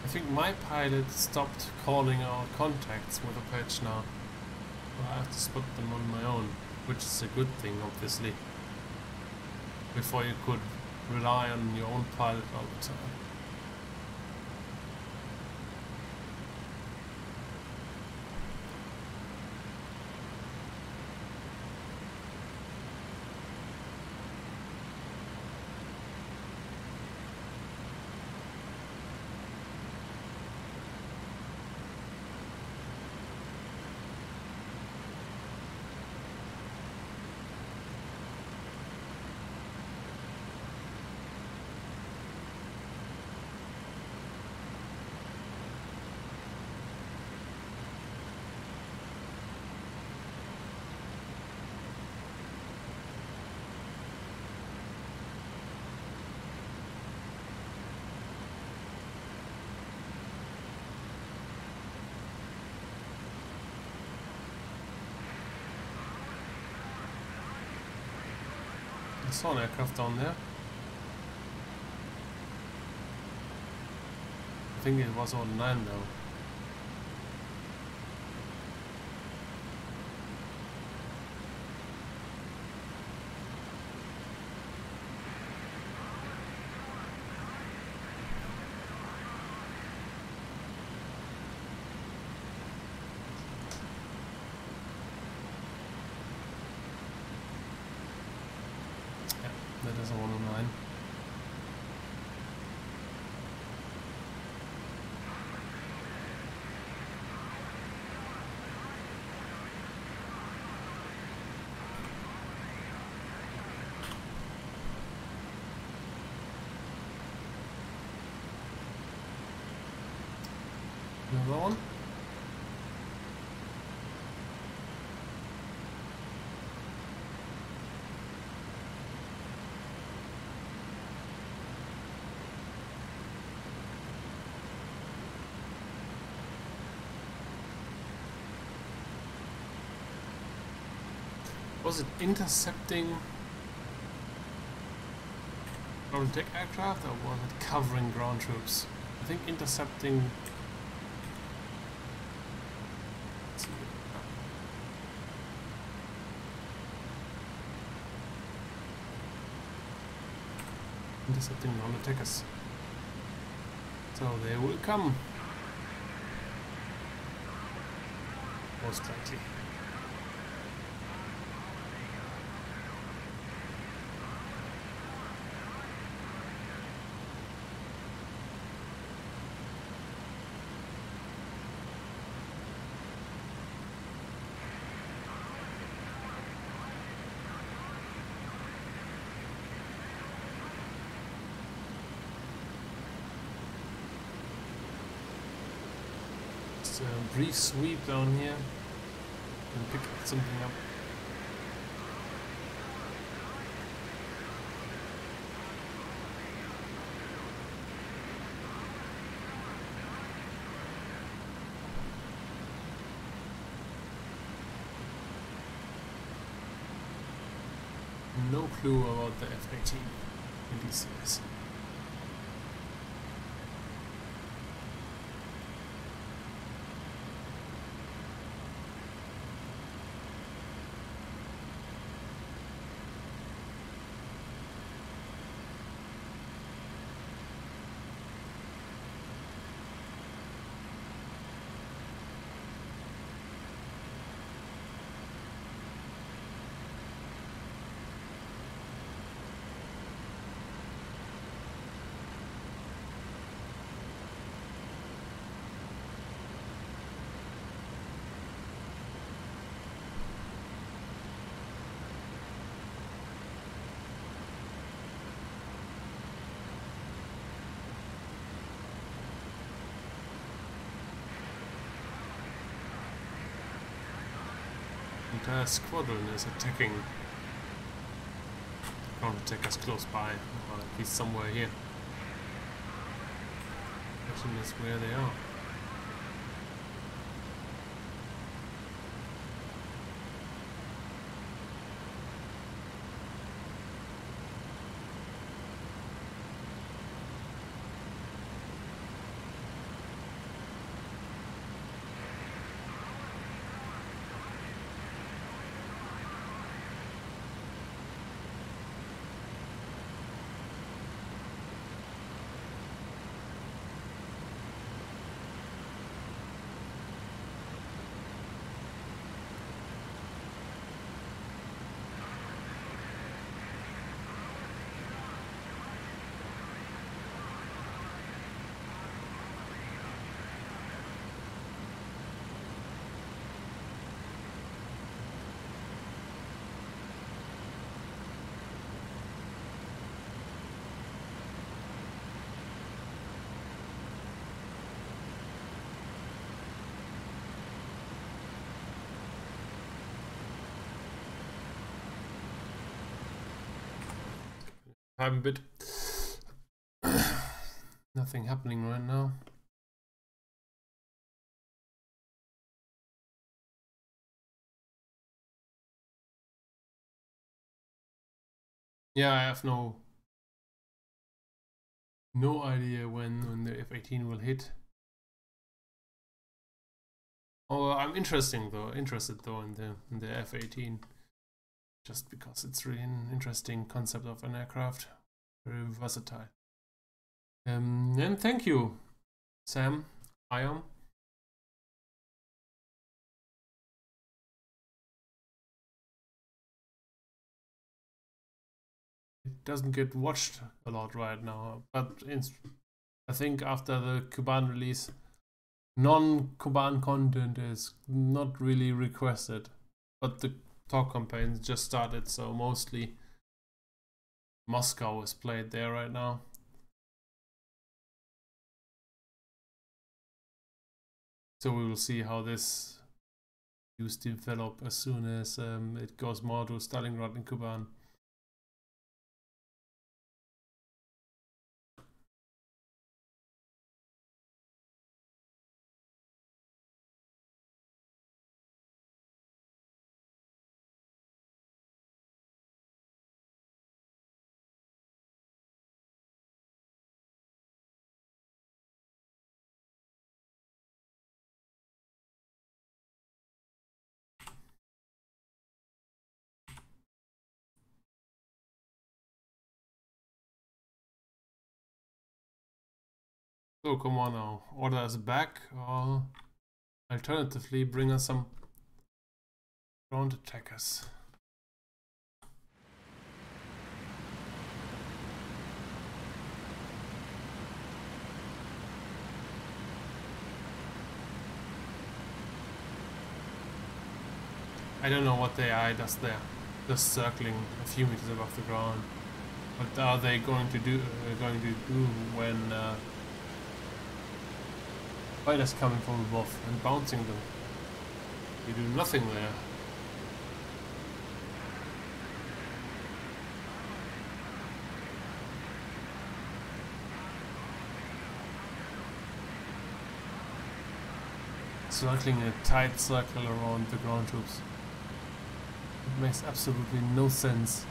I think my pilot stopped calling our contacts with a patch now. So I have to spot them on my own, which is a good thing, obviously. Before you could rely on your own pilot all the time. saw an aircraft down there. I think it was on 9 though. That is a 109. Another one. Was it intercepting ground attack aircraft or was it covering ground troops? I think intercepting. Let's see. Intercepting ground attackers. So they will come. Most likely. A brief sweep down here and pick something up. No clue about the F-18 in these series. The entire squadron is attacking counter-attackers close by, or at least somewhere here. The question is where they are. I'm a bit nothing happening right now. Yeah, I have no idea when the F-18 will hit. Oh, I'm interested though in the F-18, just because it's really an interesting concept of an aircraft, very versatile. And thank you, Sam. Ion. It doesn't get watched a lot right now, but I think after the Kuban release, non-Kuban content is not really requested, but the talk campaign just started, so mostly Moscow is played there right now. So we will see how this use develop as soon as it goes more to Stalingrad and Kuban. So come on now, order us back, or alternatively bring us some ground attackers. I don't know what the AI does there, just circling a few meters above the ground. What are they going to do when fighters coming from above and bouncing them? You do nothing there. Circling a tight circle around the ground troops. It makes absolutely no sense.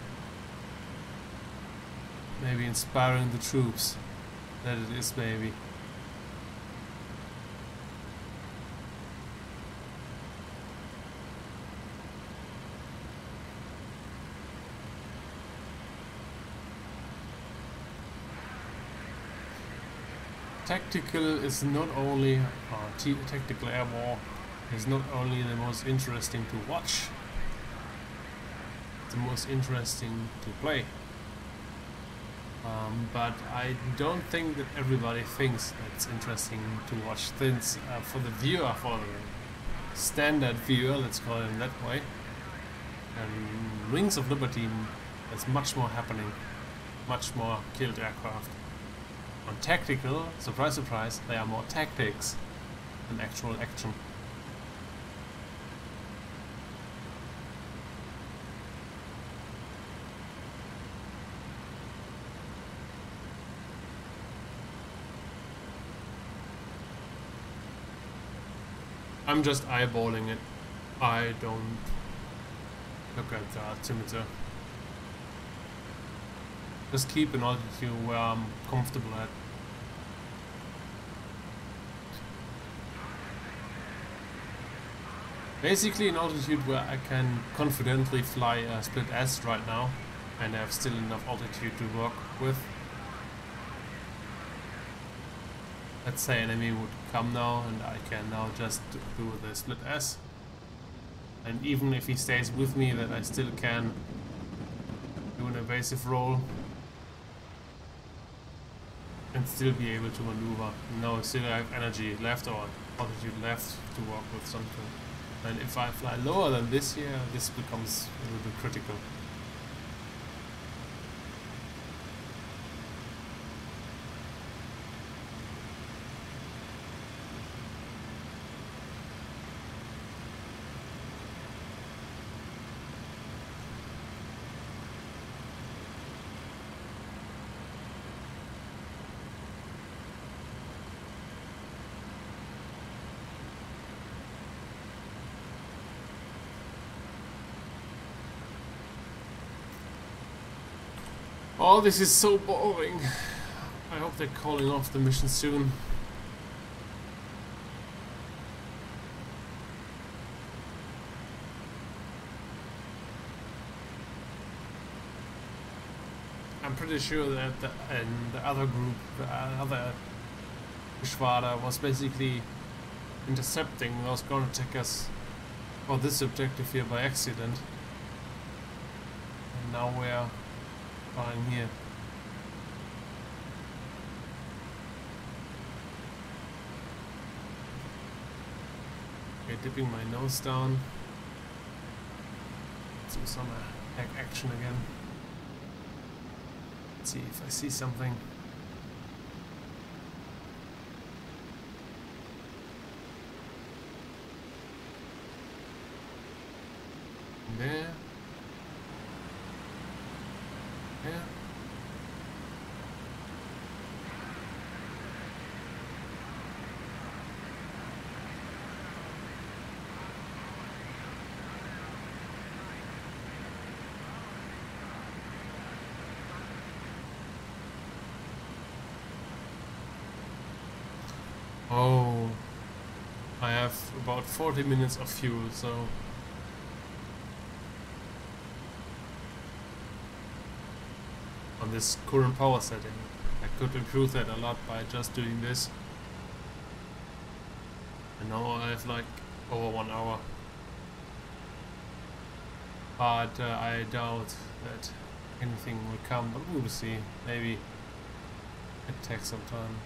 Maybe inspiring the troops. That it is, maybe. Tactical is not only tactical air war is not only the most interesting to watch, it's the most interesting to play. But I don't think that everybody thinks it's interesting to watch things for the viewer, for the standard viewer, let's call it that way. And Rings of Liberty, there's much more happening, much more killed aircraft. On tactical, surprise surprise, there are more tactics than actual action. I'm just eyeballing it. I don't look at the altimeter. Just keep an altitude where I'm comfortable at. Basically an altitude where I can confidently fly a split S right now, and I have still enough altitude to work with. Let's say enemy would come now, and I can now just do the split S. And even if he stays with me, that I still can do an evasive roll and still be able to maneuver. Now still I have energy left or altitude left to work with something. And if I fly lower than this here, this becomes a little bit critical. Oh, this is so boring. I hope they're calling off the mission soon. I'm pretty sure that the other group, the other Geschwader was basically intercepting, was going to take us for this objective here by accident. And now we're flying here. Okay, dipping my nose down. Let's do some action again. Let's see if I see something. There. There. Oh, I have about 40 minutes of fuel, so on this current power setting, I could improve that a lot by just doing this. And now I have like over 1 hour, but I doubt that anything will come, but we'll see. Maybe it takes some time.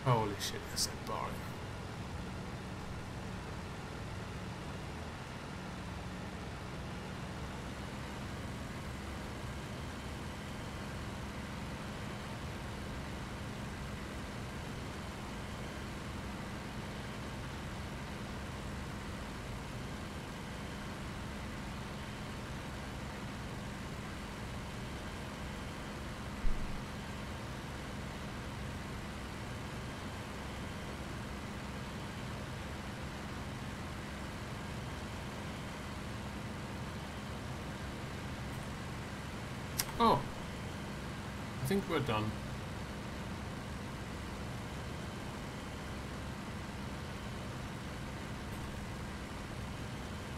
Holy shit, is that boring. Oh, I think we're done.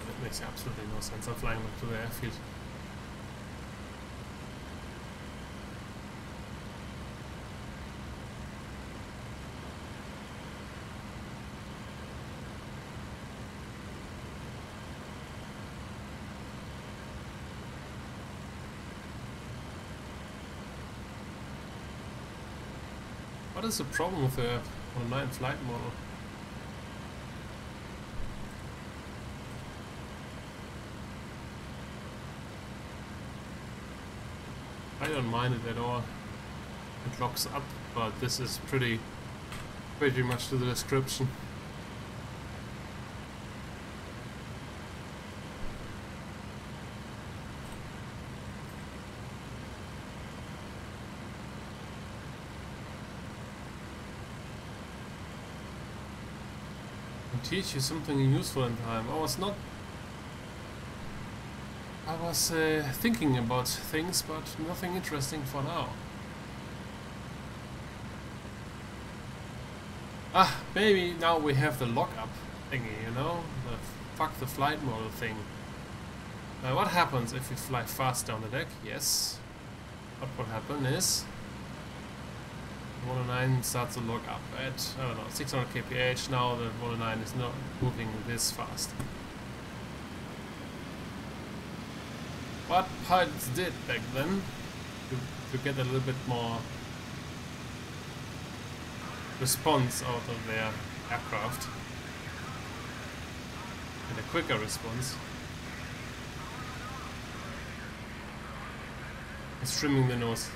That makes absolutely no sense. I'm flying back to the airfield. What is the problem with the 109 flight model? I don't mind it at all. It locks up, but this is pretty much to the description. Teach you something useful in time. I was thinking about things, but nothing interesting for now. Ah, maybe now we have the lockup thingy, you know? The fuck the flight model thing. What happens if you fly fast down the deck? Yes. What will happen is 109 starts to lock up at, I don't know, 600 kph. Now the 109 is not moving this fast. What pilots did back then to get a little bit more response out of their aircraft and a quicker response. It's trimming the nose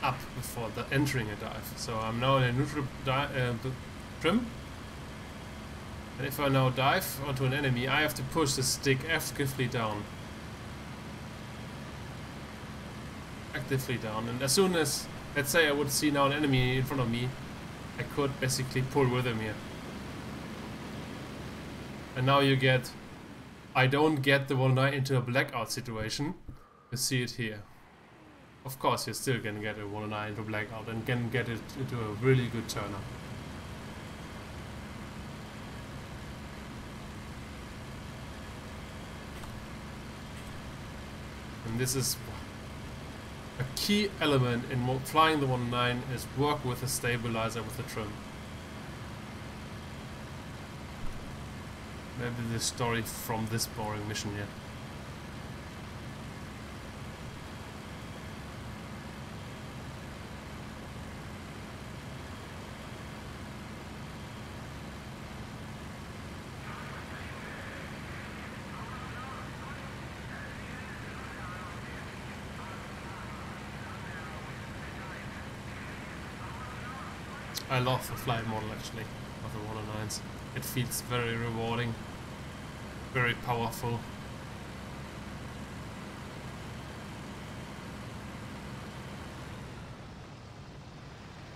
up before entering a dive. So I'm now in a neutral trim. And if I now dive onto an enemy, I have to push the stick actively down. Actively down. And as soon as, let's say I would see now an enemy in front of me, I could basically pull with him here. And now you get, I don't get the 109 into a blackout situation. You see it here. Of course, you're still gonna get a 109 into blackout and can get it into a really good turner. And this is a key element in flying the 109 is work with a stabilizer with the trim. Maybe the story from this boring mission here. I love the flight model actually of the 109s. It feels very rewarding, very powerful.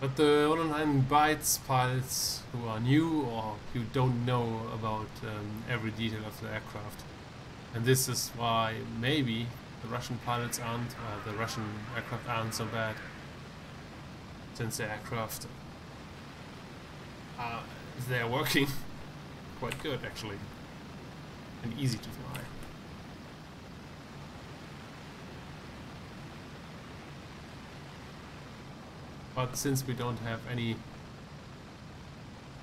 But the 109 bites pilots who are new or who don't know about every detail of the aircraft. And this is why maybe the Russian pilots aren't, the Russian aircraft aren't so bad. Since the aircraft they're working quite good actually and easy to fly. But since we don't have any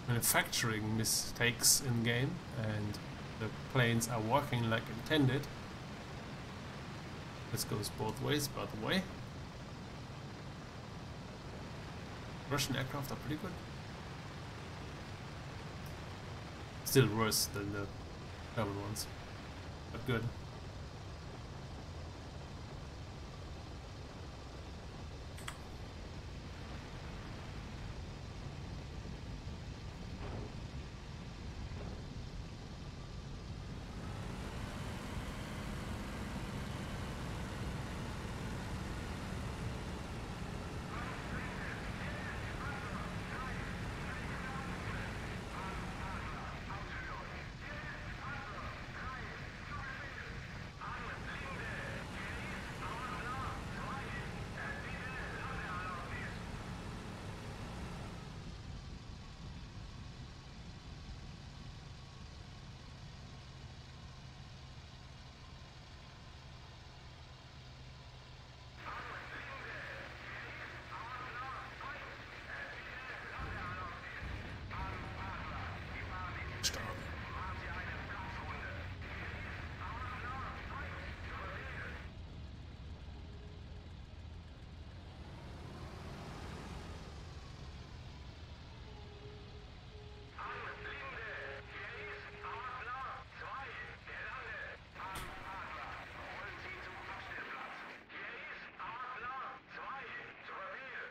manufacturing mistakes in game and the planes are working like intended, this goes both ways by the way. Russian aircraft are pretty good. Still worse than the German ones, but good.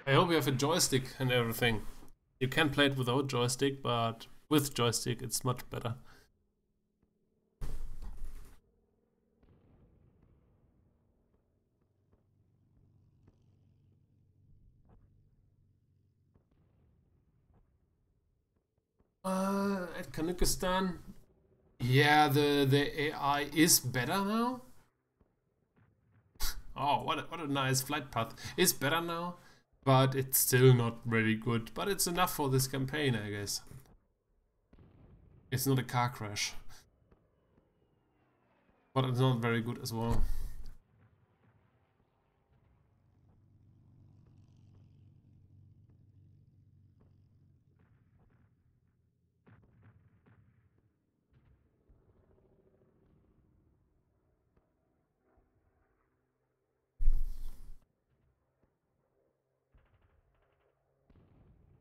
I hope you have a joystick and everything. You can play it without joystick, but with joystick it's much better. At Kazakhstan, yeah, the AI is better now. Oh, what a nice flight path. It's better now, but it's still not very good. But it's enough for this campaign, I guess. It's not a car crash, but it's not very good as well.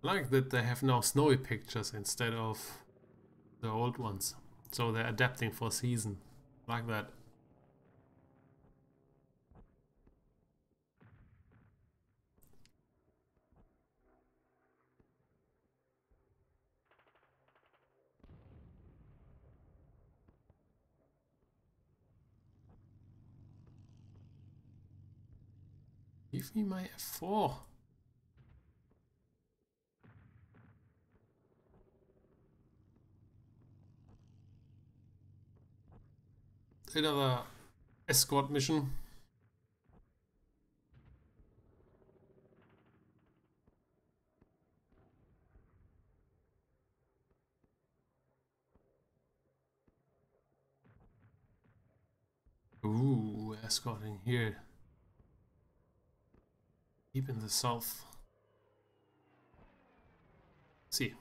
I like that they have now snowy pictures instead of the old ones. So they're adapting for season. I like that. Give me my F4. Another escort mission. Ooh, escorting here. Deep in the south. See.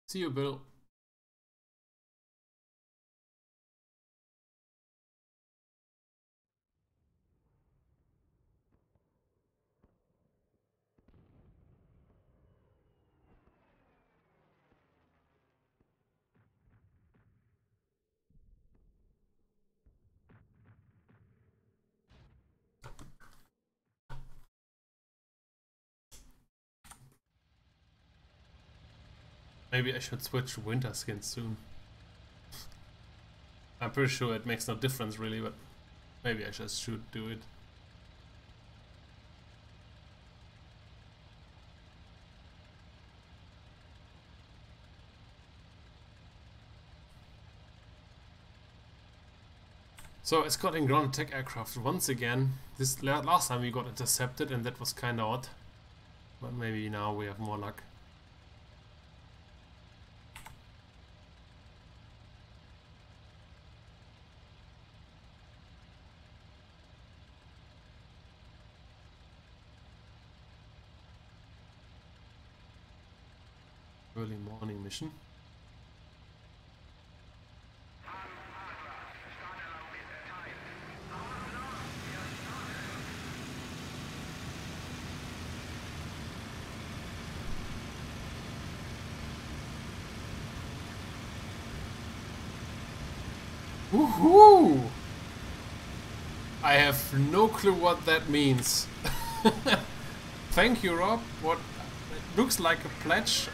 See you, Bill. Maybe I should switch winter skins soon. I'm pretty sure it makes no difference really, but maybe I just should do it. So escorting ground attack aircraft once again. This last time we got intercepted and that was kinda odd. But maybe now we have more luck. Early morning mission. Woohoo! I have no clue what that means. Thank you, Rob. What it looks like a pledge,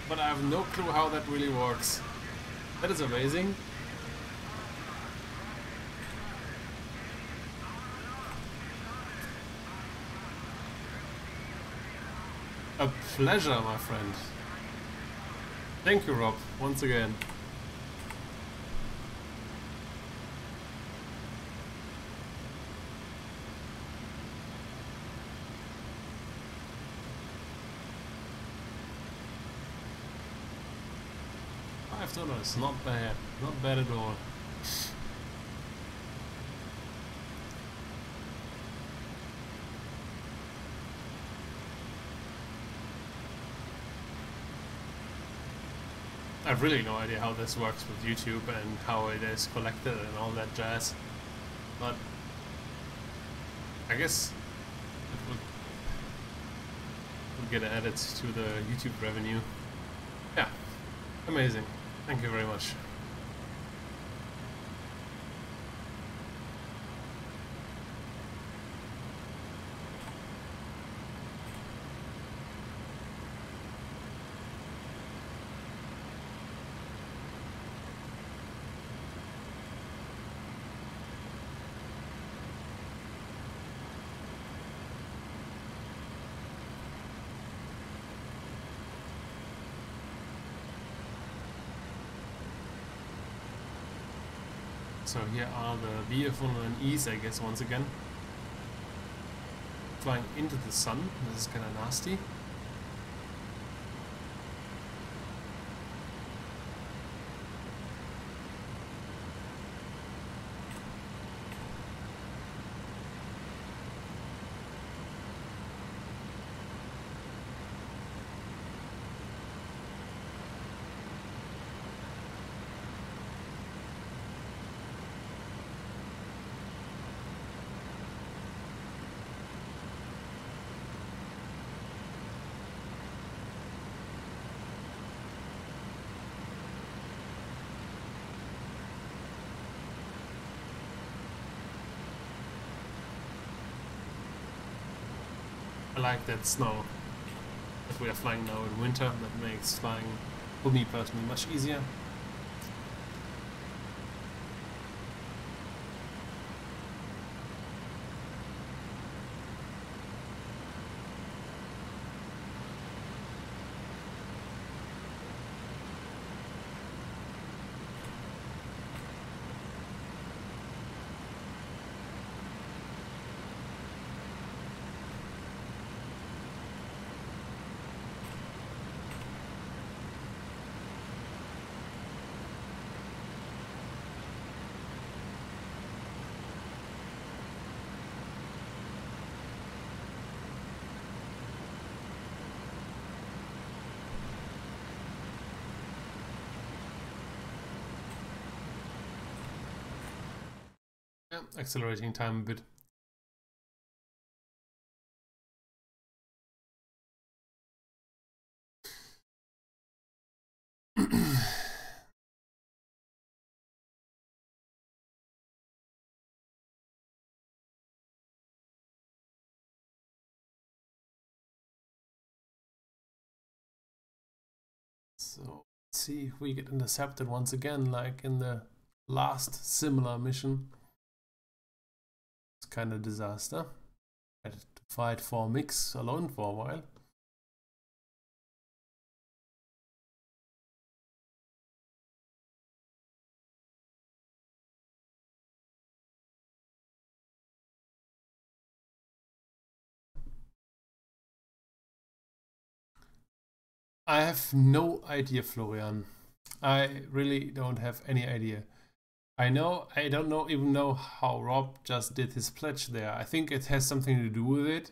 but I have no clue how that really works. That is amazing. A pleasure, my friend. Thank you, Rob, once again. $5, not bad, not bad at all. I have really no idea how this works with YouTube and how it is collected and all that jazz, but I guess it would get added to the YouTube revenue. Yeah, amazing. Thank you very much. So here are the BF-101Es, I guess, once again. Flying into the sun, this is kind of nasty. like that snow that we are flying now in winter. That makes flying, for me personally, much easier. Yeah, accelerating time a bit. So let's see if we get intercepted once again, like in the last similar mission. It's kind of disaster. I had to fight for Mix alone for a while. I have no idea, Florian. I really don't have any idea. I don't even know how Rob just did his pledge there. I think it has something to do with it.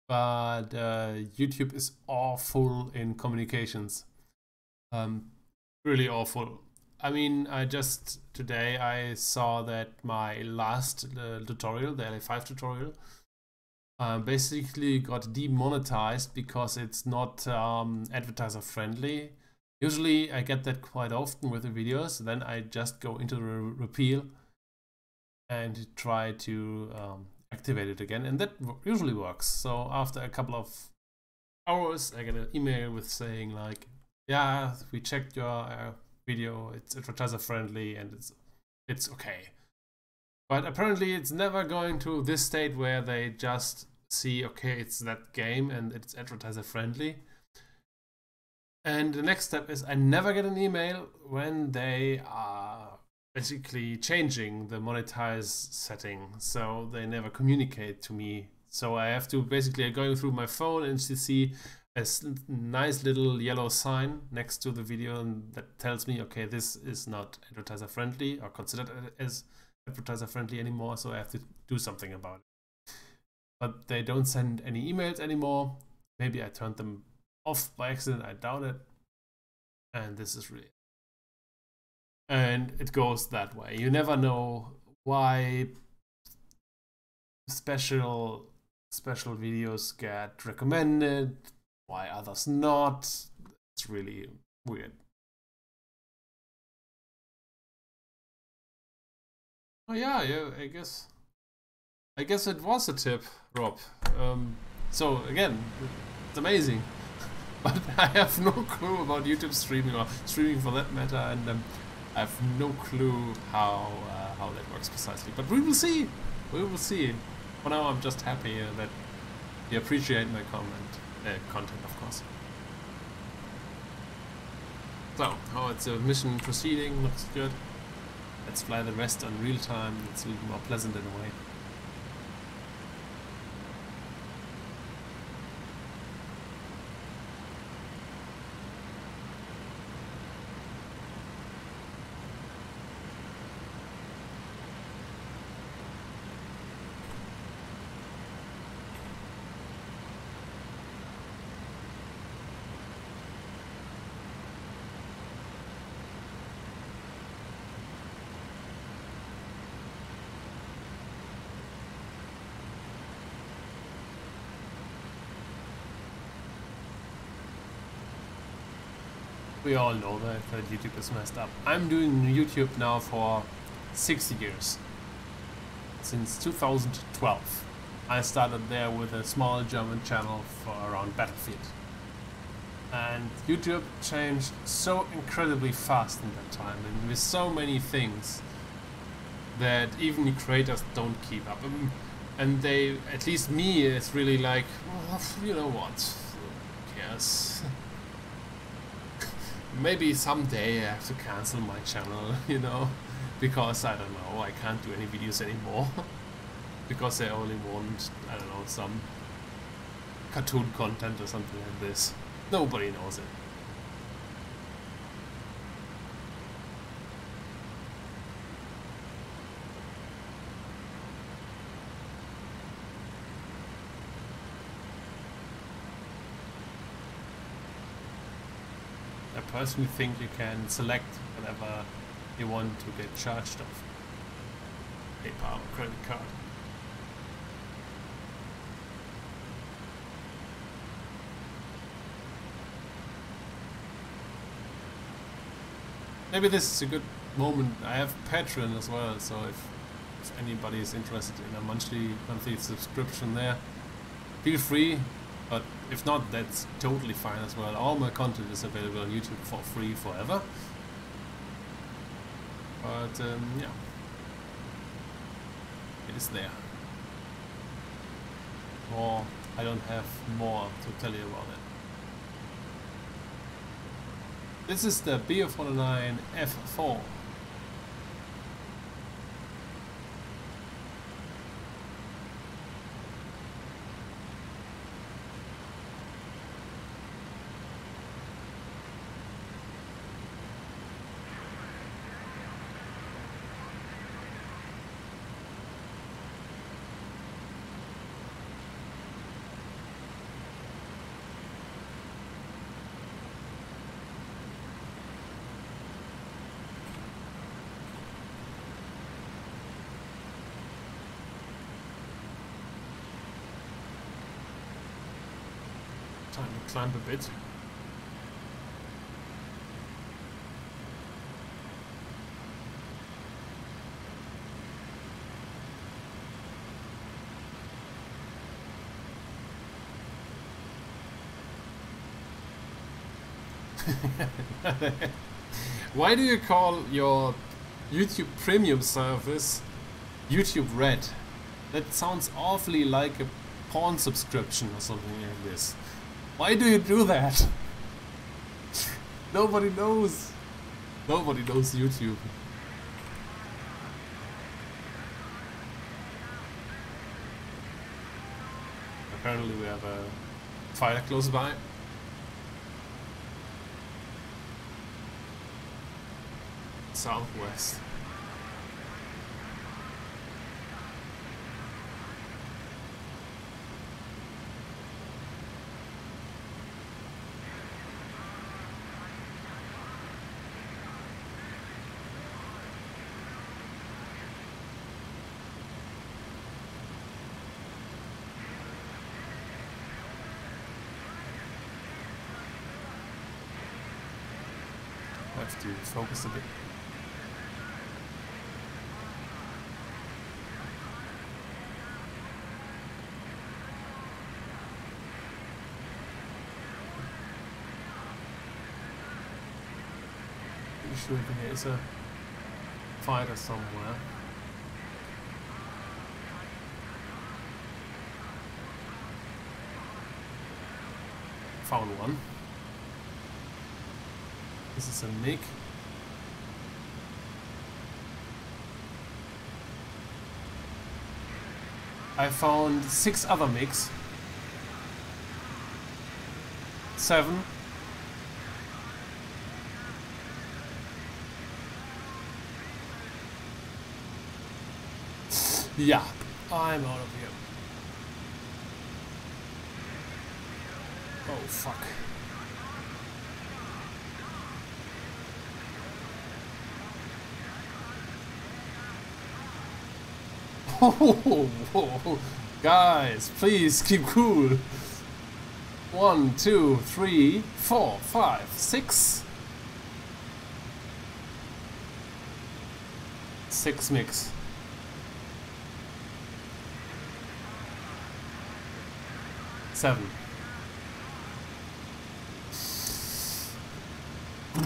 But YouTube is awful in communications. Really awful. I mean, today I saw that my last tutorial, the LA5 tutorial, basically got demonetized because it's not advertiser friendly. Usually I get that quite often with the videos. Then I just go into the repeal and try to activate it again, and that usually works. So after a couple of hours I get an email with saying like, yeah, we checked your video, it's advertiser friendly and it's okay. But apparently it's never going to this state where they just see, okay, it's that game and it's advertiser friendly. And the next step is I never get an email when they are basically changing the monetize setting. So they never communicate to me. So I have to basically going through my phone and see a nice little yellow sign next to the video, and that tells me, okay, this is not advertiser friendly or considered as advertiser friendly anymore, so I have to do something about it. But they don't send any emails anymore. Maybe I turned them off by accident, I doubt it. And this is really... And it goes that way. You never know why special videos get recommended, why others not. It's really weird. Oh yeah, I guess it was a tip, Rob. So again, it's amazing, but I have no clue about YouTube streaming or streaming for that matter, and I have no clue how that works precisely. But we will see. We will see. For now, I'm just happy that you appreciate my content, of course. So, how it's a mission proceeding, looks good. Let's fly the rest on real time. It's a little more pleasant in a way. We all know that YouTube is messed up. I'm doing YouTube now for 6 years. Since 2012. I started there with a small German channel for around Battlefield. And YouTube changed so incredibly fast in that time, and with so many things that even the creators don't keep up. And they, at least me, it's really like, well, you know what, who cares? Maybe someday I have to cancel my channel, you know, because I don't know, I can't do any videos anymore. Because they only want, I don't know, some cartoon content or something like this. Nobody knows it. I personally think you can select whatever you want to get charged of. PayPal or credit card. Maybe this is a good moment. I have Patreon as well, so if anybody is interested in a monthly subscription there, feel free. But if not, that's totally fine as well. All my content is available on YouTube for free forever. But yeah, it is there. Or I don't have more to tell you about it. This is the BF-109 F4. Time to climb a bit. Why do you call your YouTube Premium service YouTube Red? That sounds awfully like a porn subscription or something like this. Why do you do that? Nobody knows. Nobody knows YouTube. Apparently we have a fire close by. Southwest. Have to focus a bit. Pretty sure there's a fighter somewhere. Found one. This is a MiG. I found 6 other MiGs. 7. Yeah, I'm out of here. Oh fuck. Oh, guys, please keep cool. 1, 2, 3, 4, 5, 6. 6 MiGs. 7. At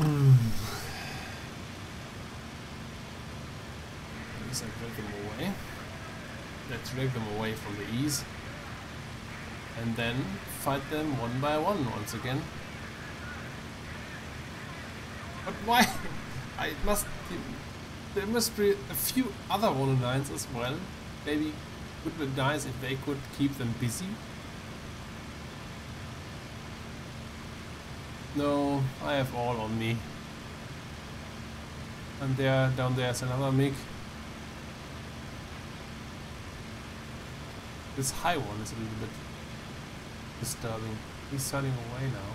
least I drag them away. Let's drag them away from the ease. And then fight them one by one once again. But why? There must be a few other 109s as well. Maybe it would be nice if they could keep them busy. No, I have all on me. And there, down there's another MiG. This high one is a little bit disturbing. He's turning away now.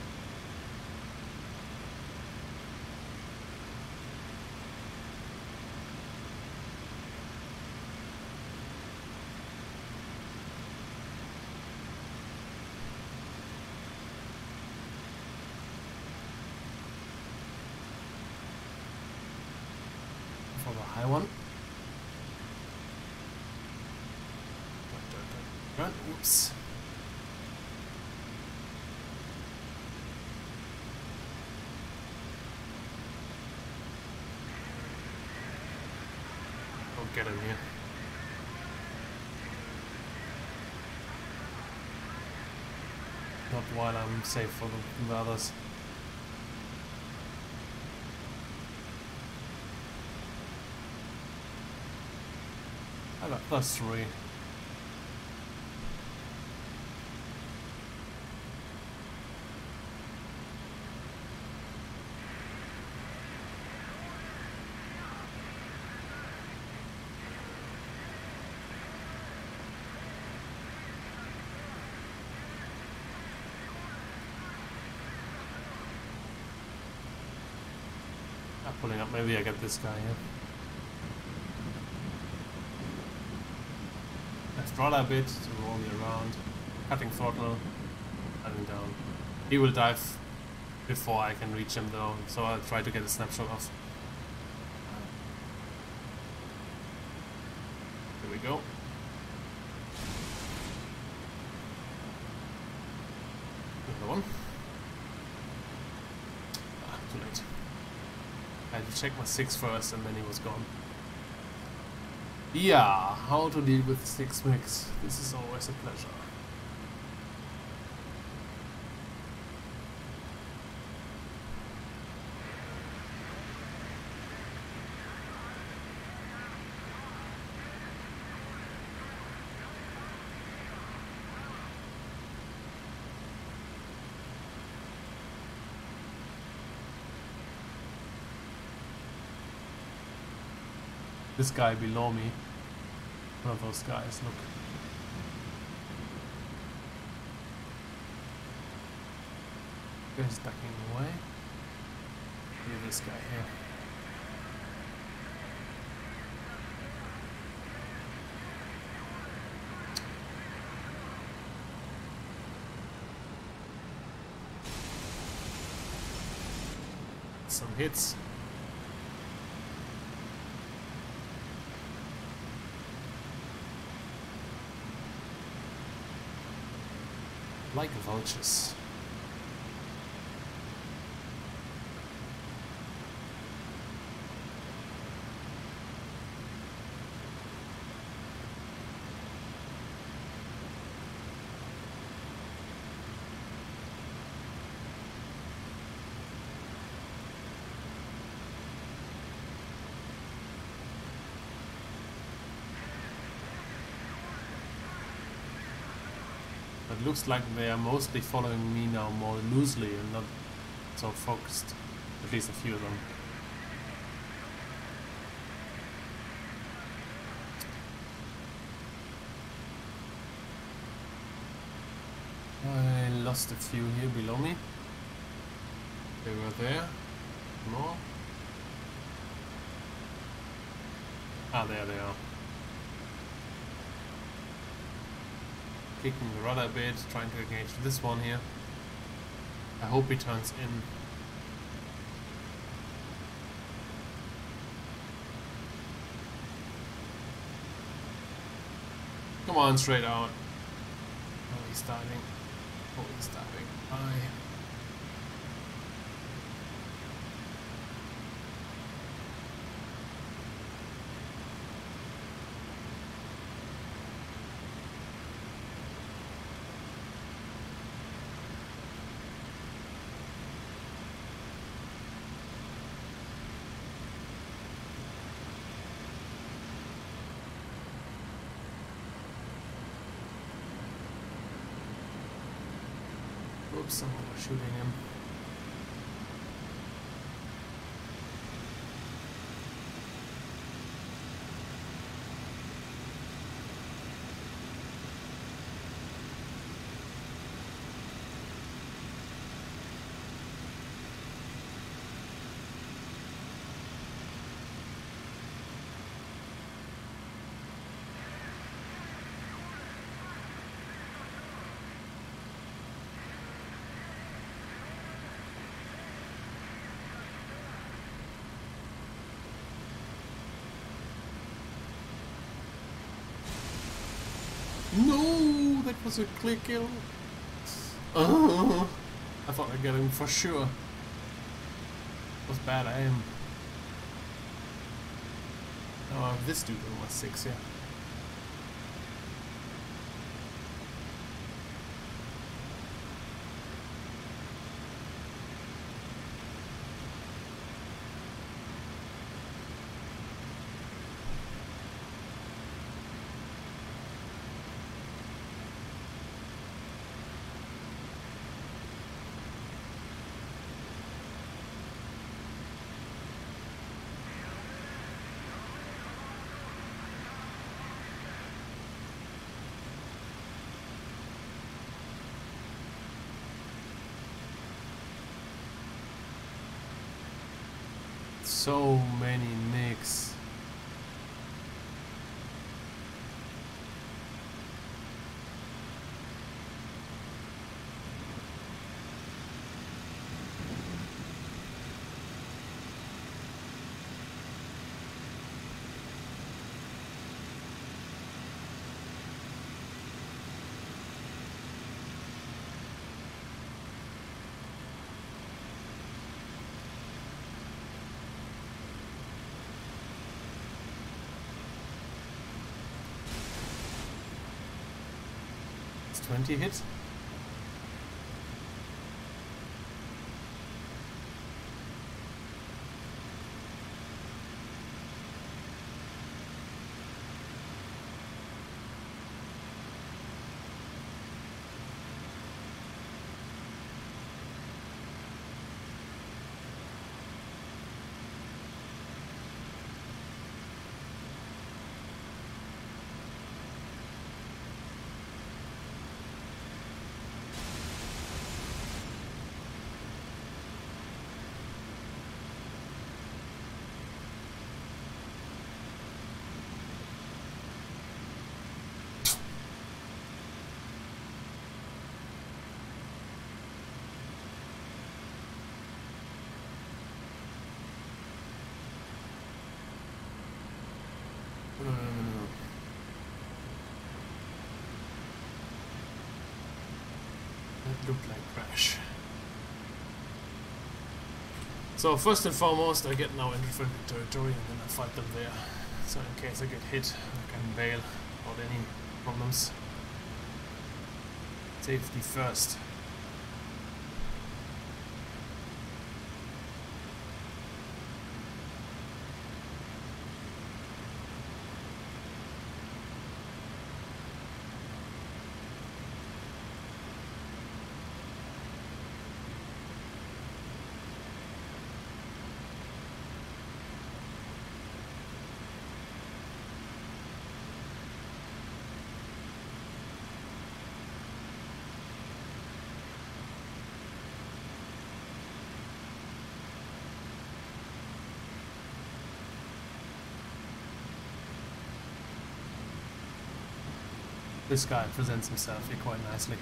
For the high one. Oops. I'll get him here. Not while I'm safe for the others. I got +3. Pulling up, maybe I get this guy here. Left rudder a bit to roll me around. Cutting throttle, cutting down. He will dive before I can reach him though, so I'll try to get a snapshot of. Here we go. Another one. Ah, too late. I had to check my 6 first and then he was gone. Yeah, how to deal with 6 MiGs. This is always a pleasure. This guy below me, one of those guys, look. He's ducking away. Look at this guy here. Some hits. Like vultures. It looks like they are mostly following me now more loosely and not so focused. At least a few of them. I lost a few here below me. They were there. More. Ah, there they are. Kicking the rudder a bit, trying to engage this one here. I hope he turns in. Come on, straight out. Oh, he's diving. Cold is diving by. Oops, someone was shooting him. No, that was a clear kill. I thought I'd get him for sure. It was bad aim. Oh, this dude was 6, yeah. So many nicks. It's 20 hits. No. That looked like crash. So first and foremost, I get now into friendly territory and then I fight them there. So in case I get hit, I can bail without any problems. Safety first. This guy presents himself here quite nicely.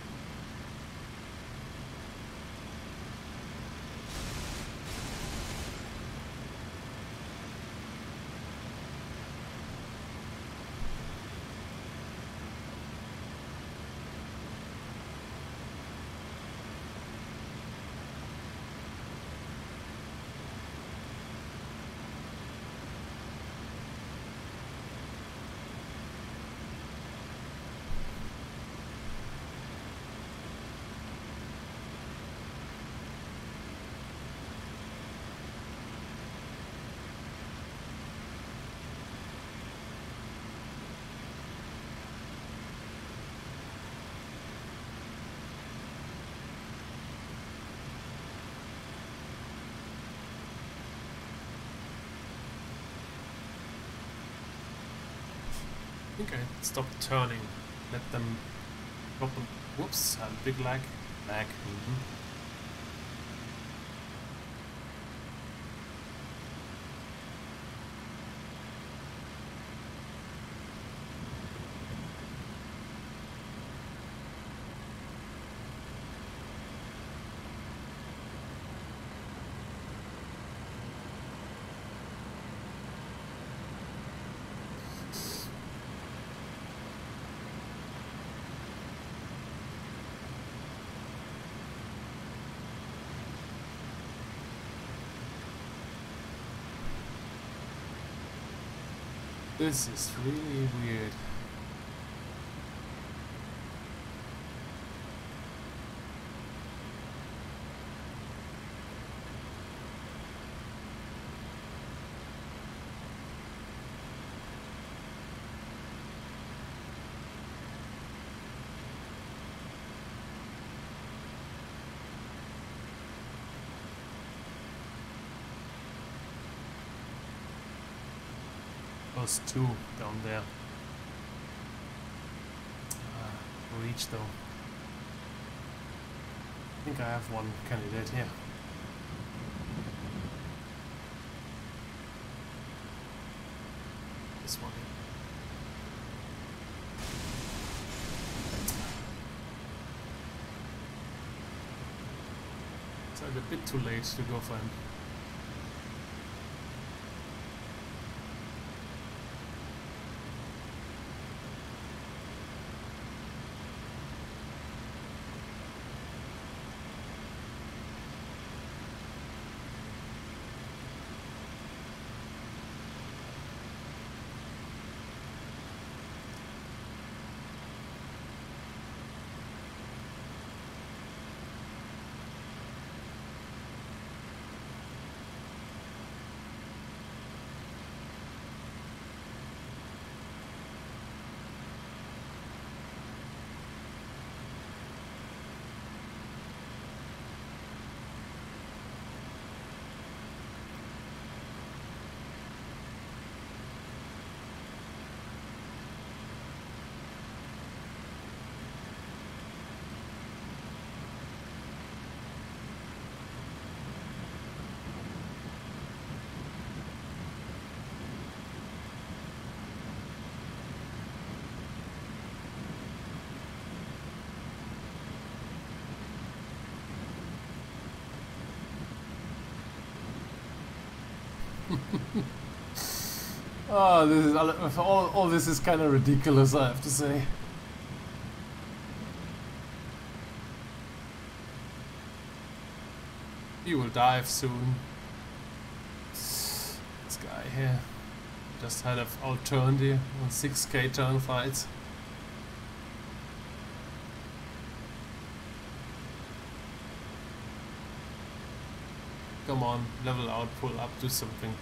think I stopped turning. Let them drop them. Whoops, I had a big lag. Lag. This is really weird. Those two down there. Reach though. I think I have one candidate here. This one. It's like a bit too late to go for him. Oh, this is all this is kind of ridiculous, I have to say. He will dive soon. This guy here just had an outturned here on 6k turn fights. Come on, level out, pull up, do something.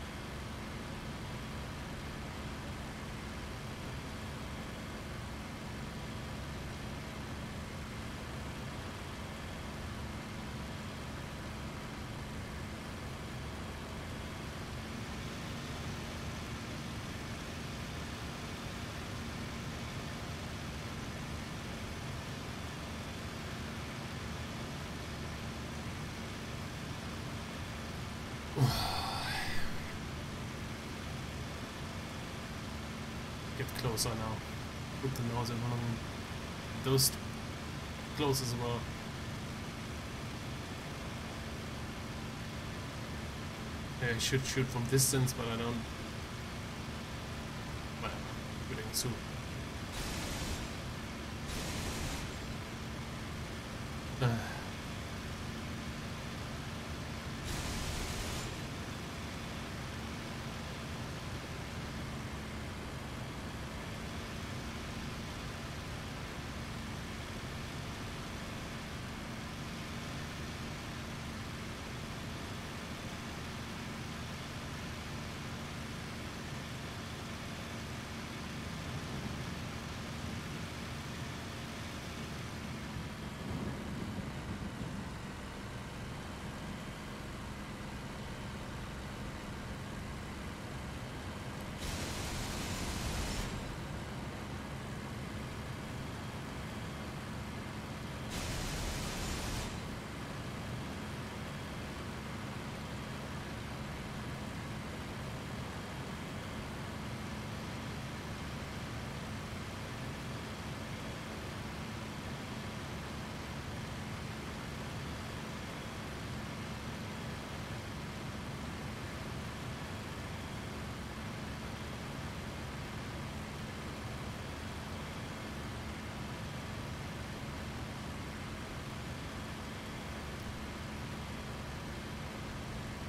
Get closer now. Put the nose in one of them. Those close as well. I should shoot from distance, but I don't. Well, shooting soon.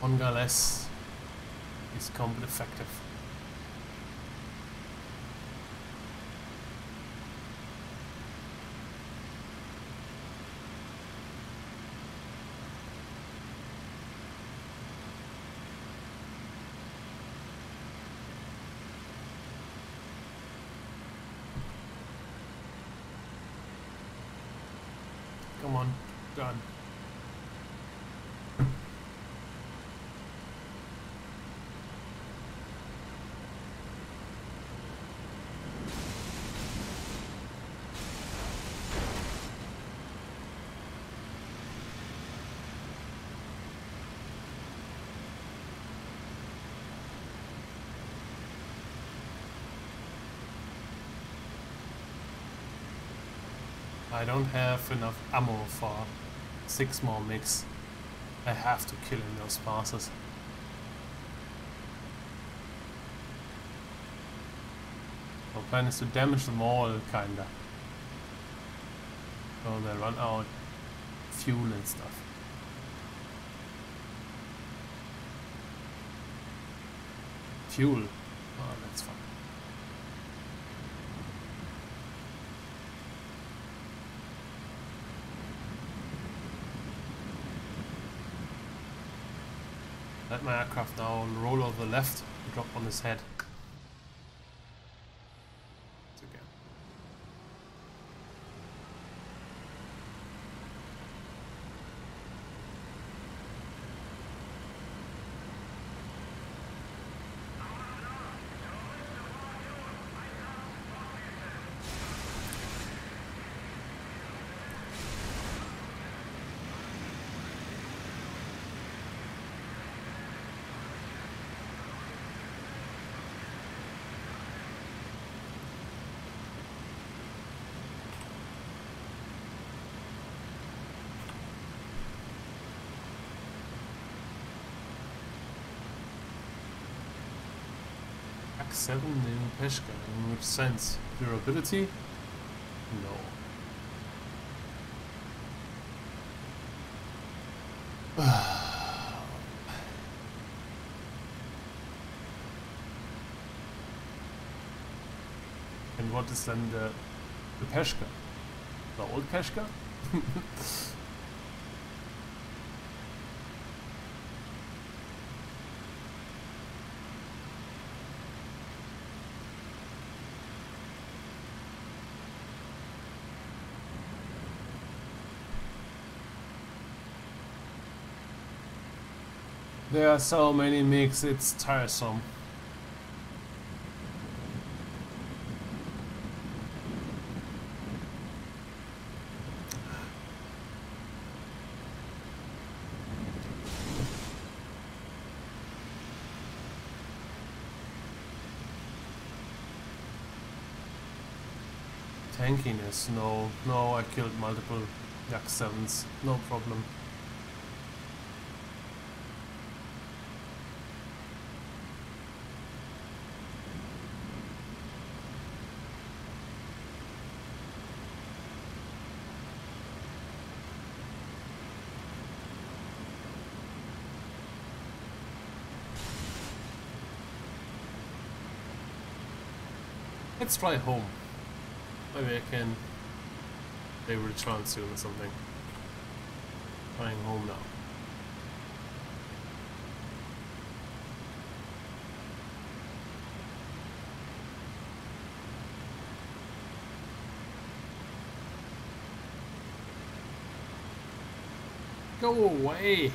One guy less is combat effective. Come on, done. I don't have enough ammo for 6 more mix. I have to kill in those passes. My plan is to damage them all, kinda. So they run out fuel and stuff. Fuel? Oh, that's fine. Let my aircraft now roll over the left and drop on his head. It's okay. Pack 7 in Peshka, in which sense? Durability? No. And what is then the Peshka? The old Peshka? There are so many mix, it's tiresome. Tankiness, no, I killed multiple Yak 7s, no problem. Let's fly home. Maybe I can... They will return soon or something. Flying home now. Go away!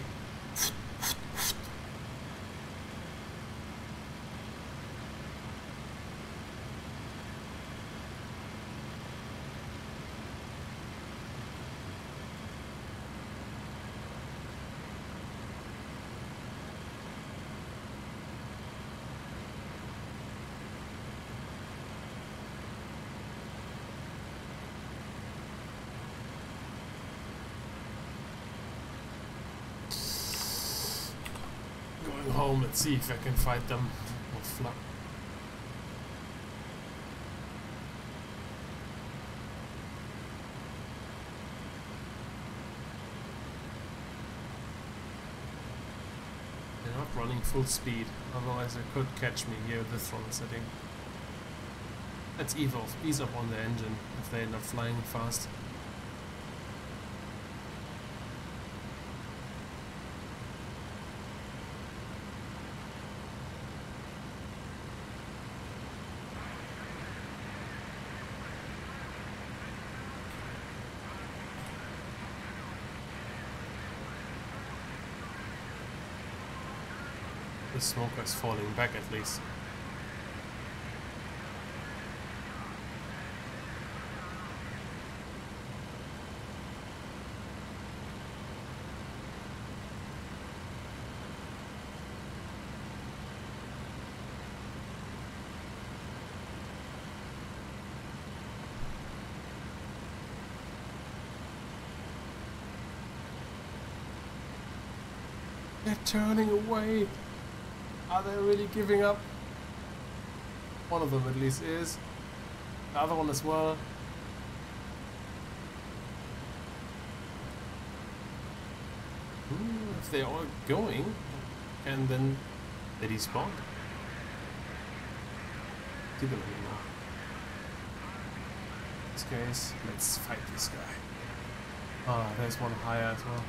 Home, let's see if I can fight them with flak. running full speed, otherwise they could catch me here with the throttle setting. Let's ease up on the engine if they're not flying fast. The smoke is falling back at least. They're turning away. Are they really giving up? One of them at least is. The other one as well. If they are going, and then they despawn. Do them anymore. In this case, let's fight this guy. Ah, there's one higher as well.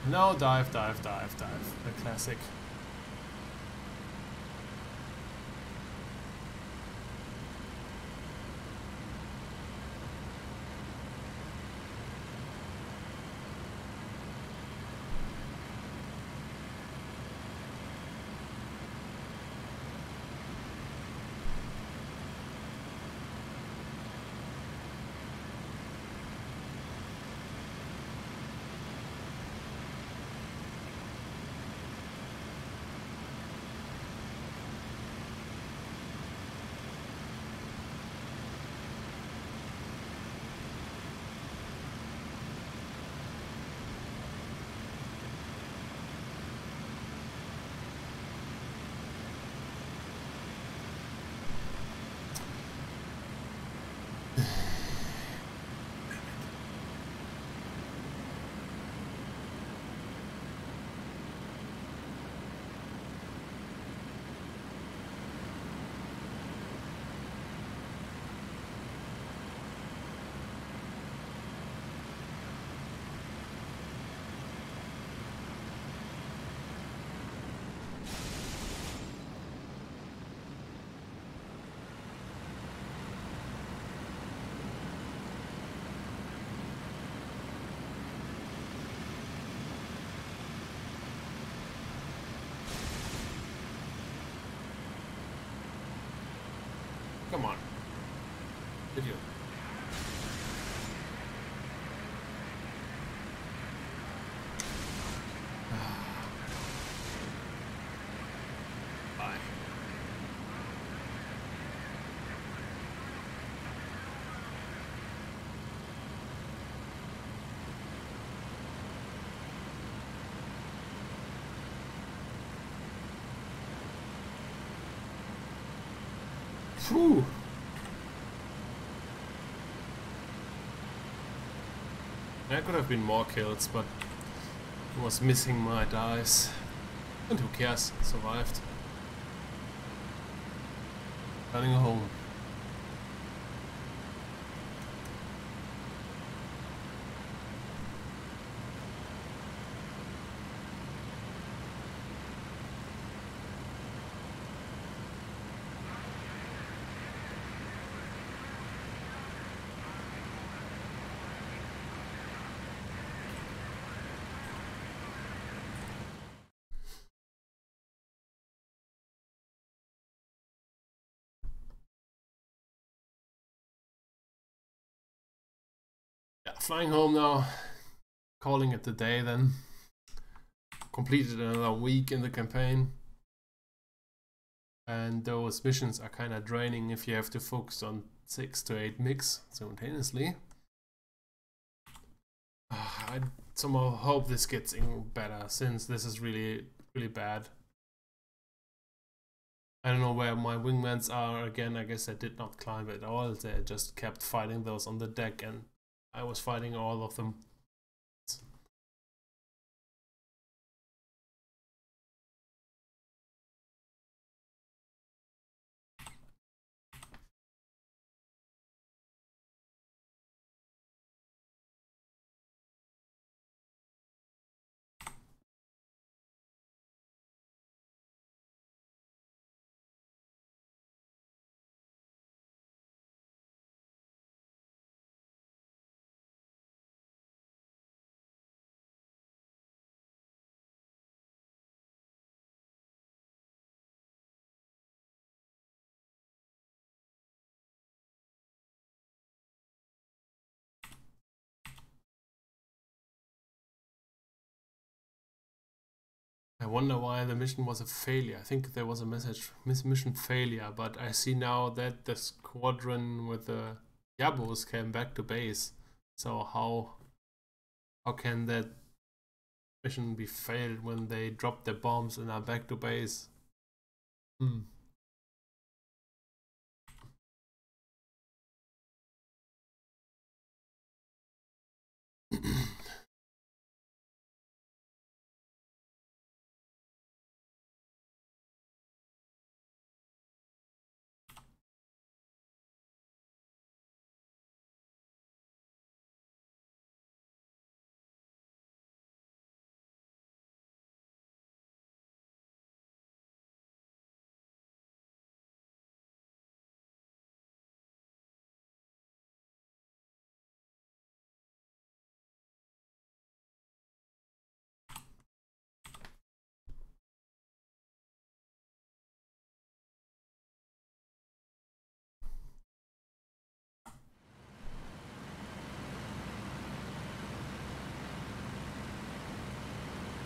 No, dive, dive, dive, dive. The classic. Come on. Did you? Bye. Phew. There could have been more kills, but I was missing my dives. And who cares? Survived. Running home. Yeah, flying home now. Calling it the day then. Completed another week in the campaign. And those missions are kind of draining if you have to focus on 6 to 8 MiGs simultaneously. I somehow hope this gets better, since this is really bad. I don't know where my wingmans are. Again, I guess I did not climb at all. They just kept fighting those on the deck, and I was fighting all of them. I wonder why the mission was a failure. I think there was a message, mission failure, but I see now that the squadron with the Yabos came back to base. So how can that mission be failed when they dropped their bombs and are back to base? Hmm.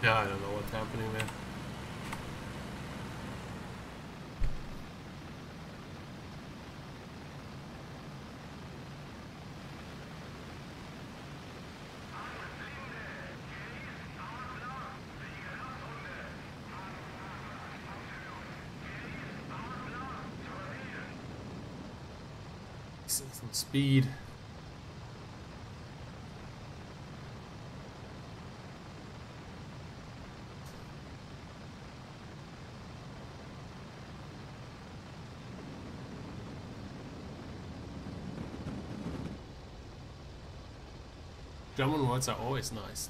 Yeah, I don't know what's happening there. Some speed. German words are always nice.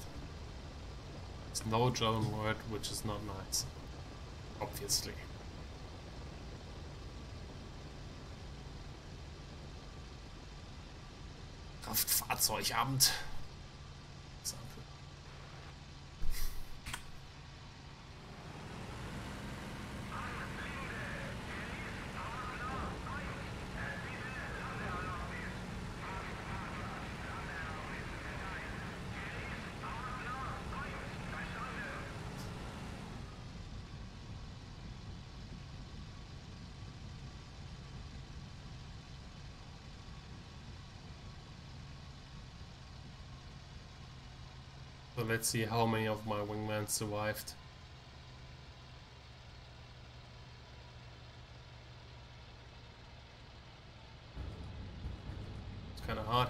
There's no German word which is not nice. Obviously. Kraftfahrzeugabend. So let's see how many of my wingmen survived. It's kind of hard.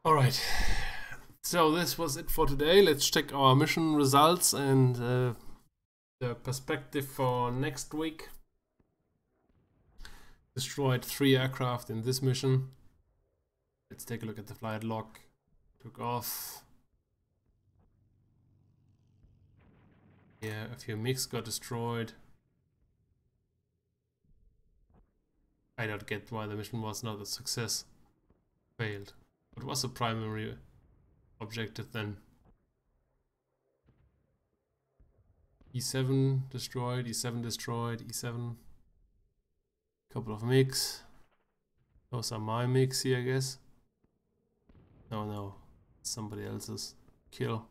Alright, so this was it for today. Let's check our mission results and the perspective for next week. Destroyed 3 aircraft in this mission. Let's take a look at the flight log. Took off. Yeah, a few MiGs got destroyed. I don't get why the mission was not a success. Failed. What was the primary objective then? E7 destroyed, E7 destroyed, E7. Couple of MiGs. Those are my MiGs here, I guess. No, no, somebody else's kill.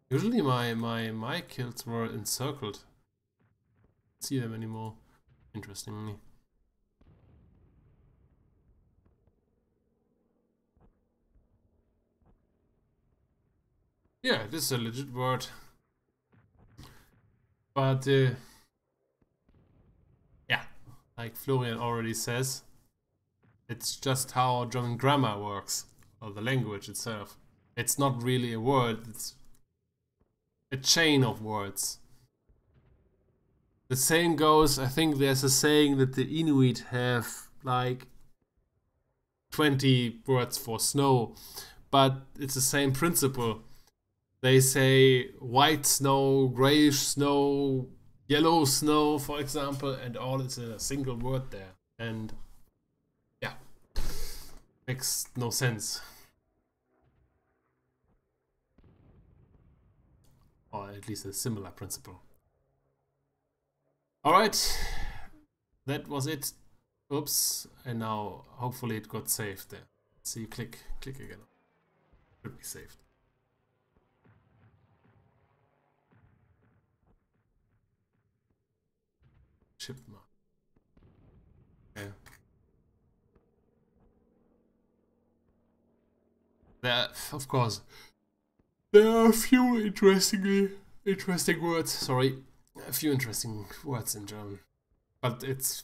Usually my kills were encircled. Can't see them anymore, interestingly. Yeah, this is a legit word. But yeah, like Florian already says, it's just how German grammar works, or the language itself. It's not really a word, it's a chain of words. The saying goes, I think there's a saying that the Inuit have like 20 words for snow, but it's the same principle. They say white snow, grayish snow, yellow snow, for example, and all is in a single word there. And yeah, makes no sense. Or at least a similar principle. Alright, that was it. Oops, and now hopefully it got saved there. See, click again. Should be saved. Ship mark. Yeah. There, of course, there are a few interesting words. Sorry, a few interesting words in German, but it's,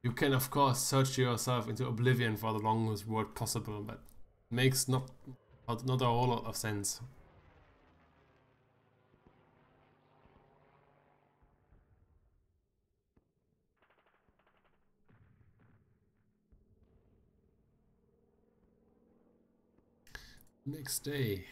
you can of course search yourself into oblivion for the longest word possible, but it makes not a whole lot of sense. Next day.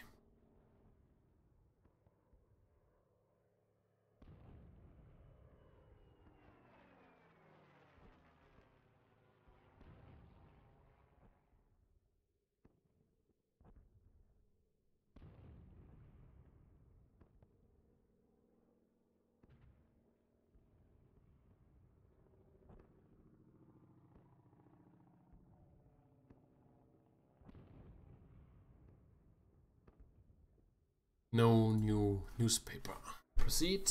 No new newspaper. Proceed.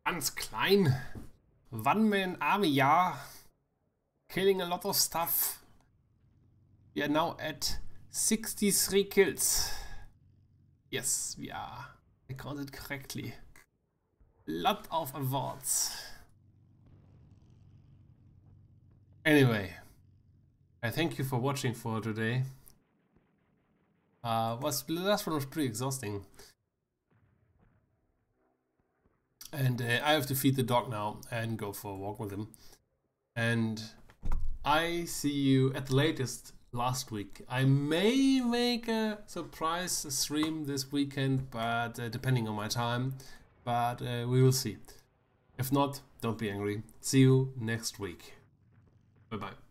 Ganz klein. 1-man army, yeah. Killing a lot of stuff. We are now at 63 kills. Yes, we are. I counted correctly. Lot of awards. Anyway, I thank you for watching for today. The last one was pretty exhausting. And I have to feed the dog now and go for a walk with him. And I see you at the latest last week. I may make a surprise stream this weekend, but depending on my time. But we will see. If not, don't be angry. See you next week. Bye bye.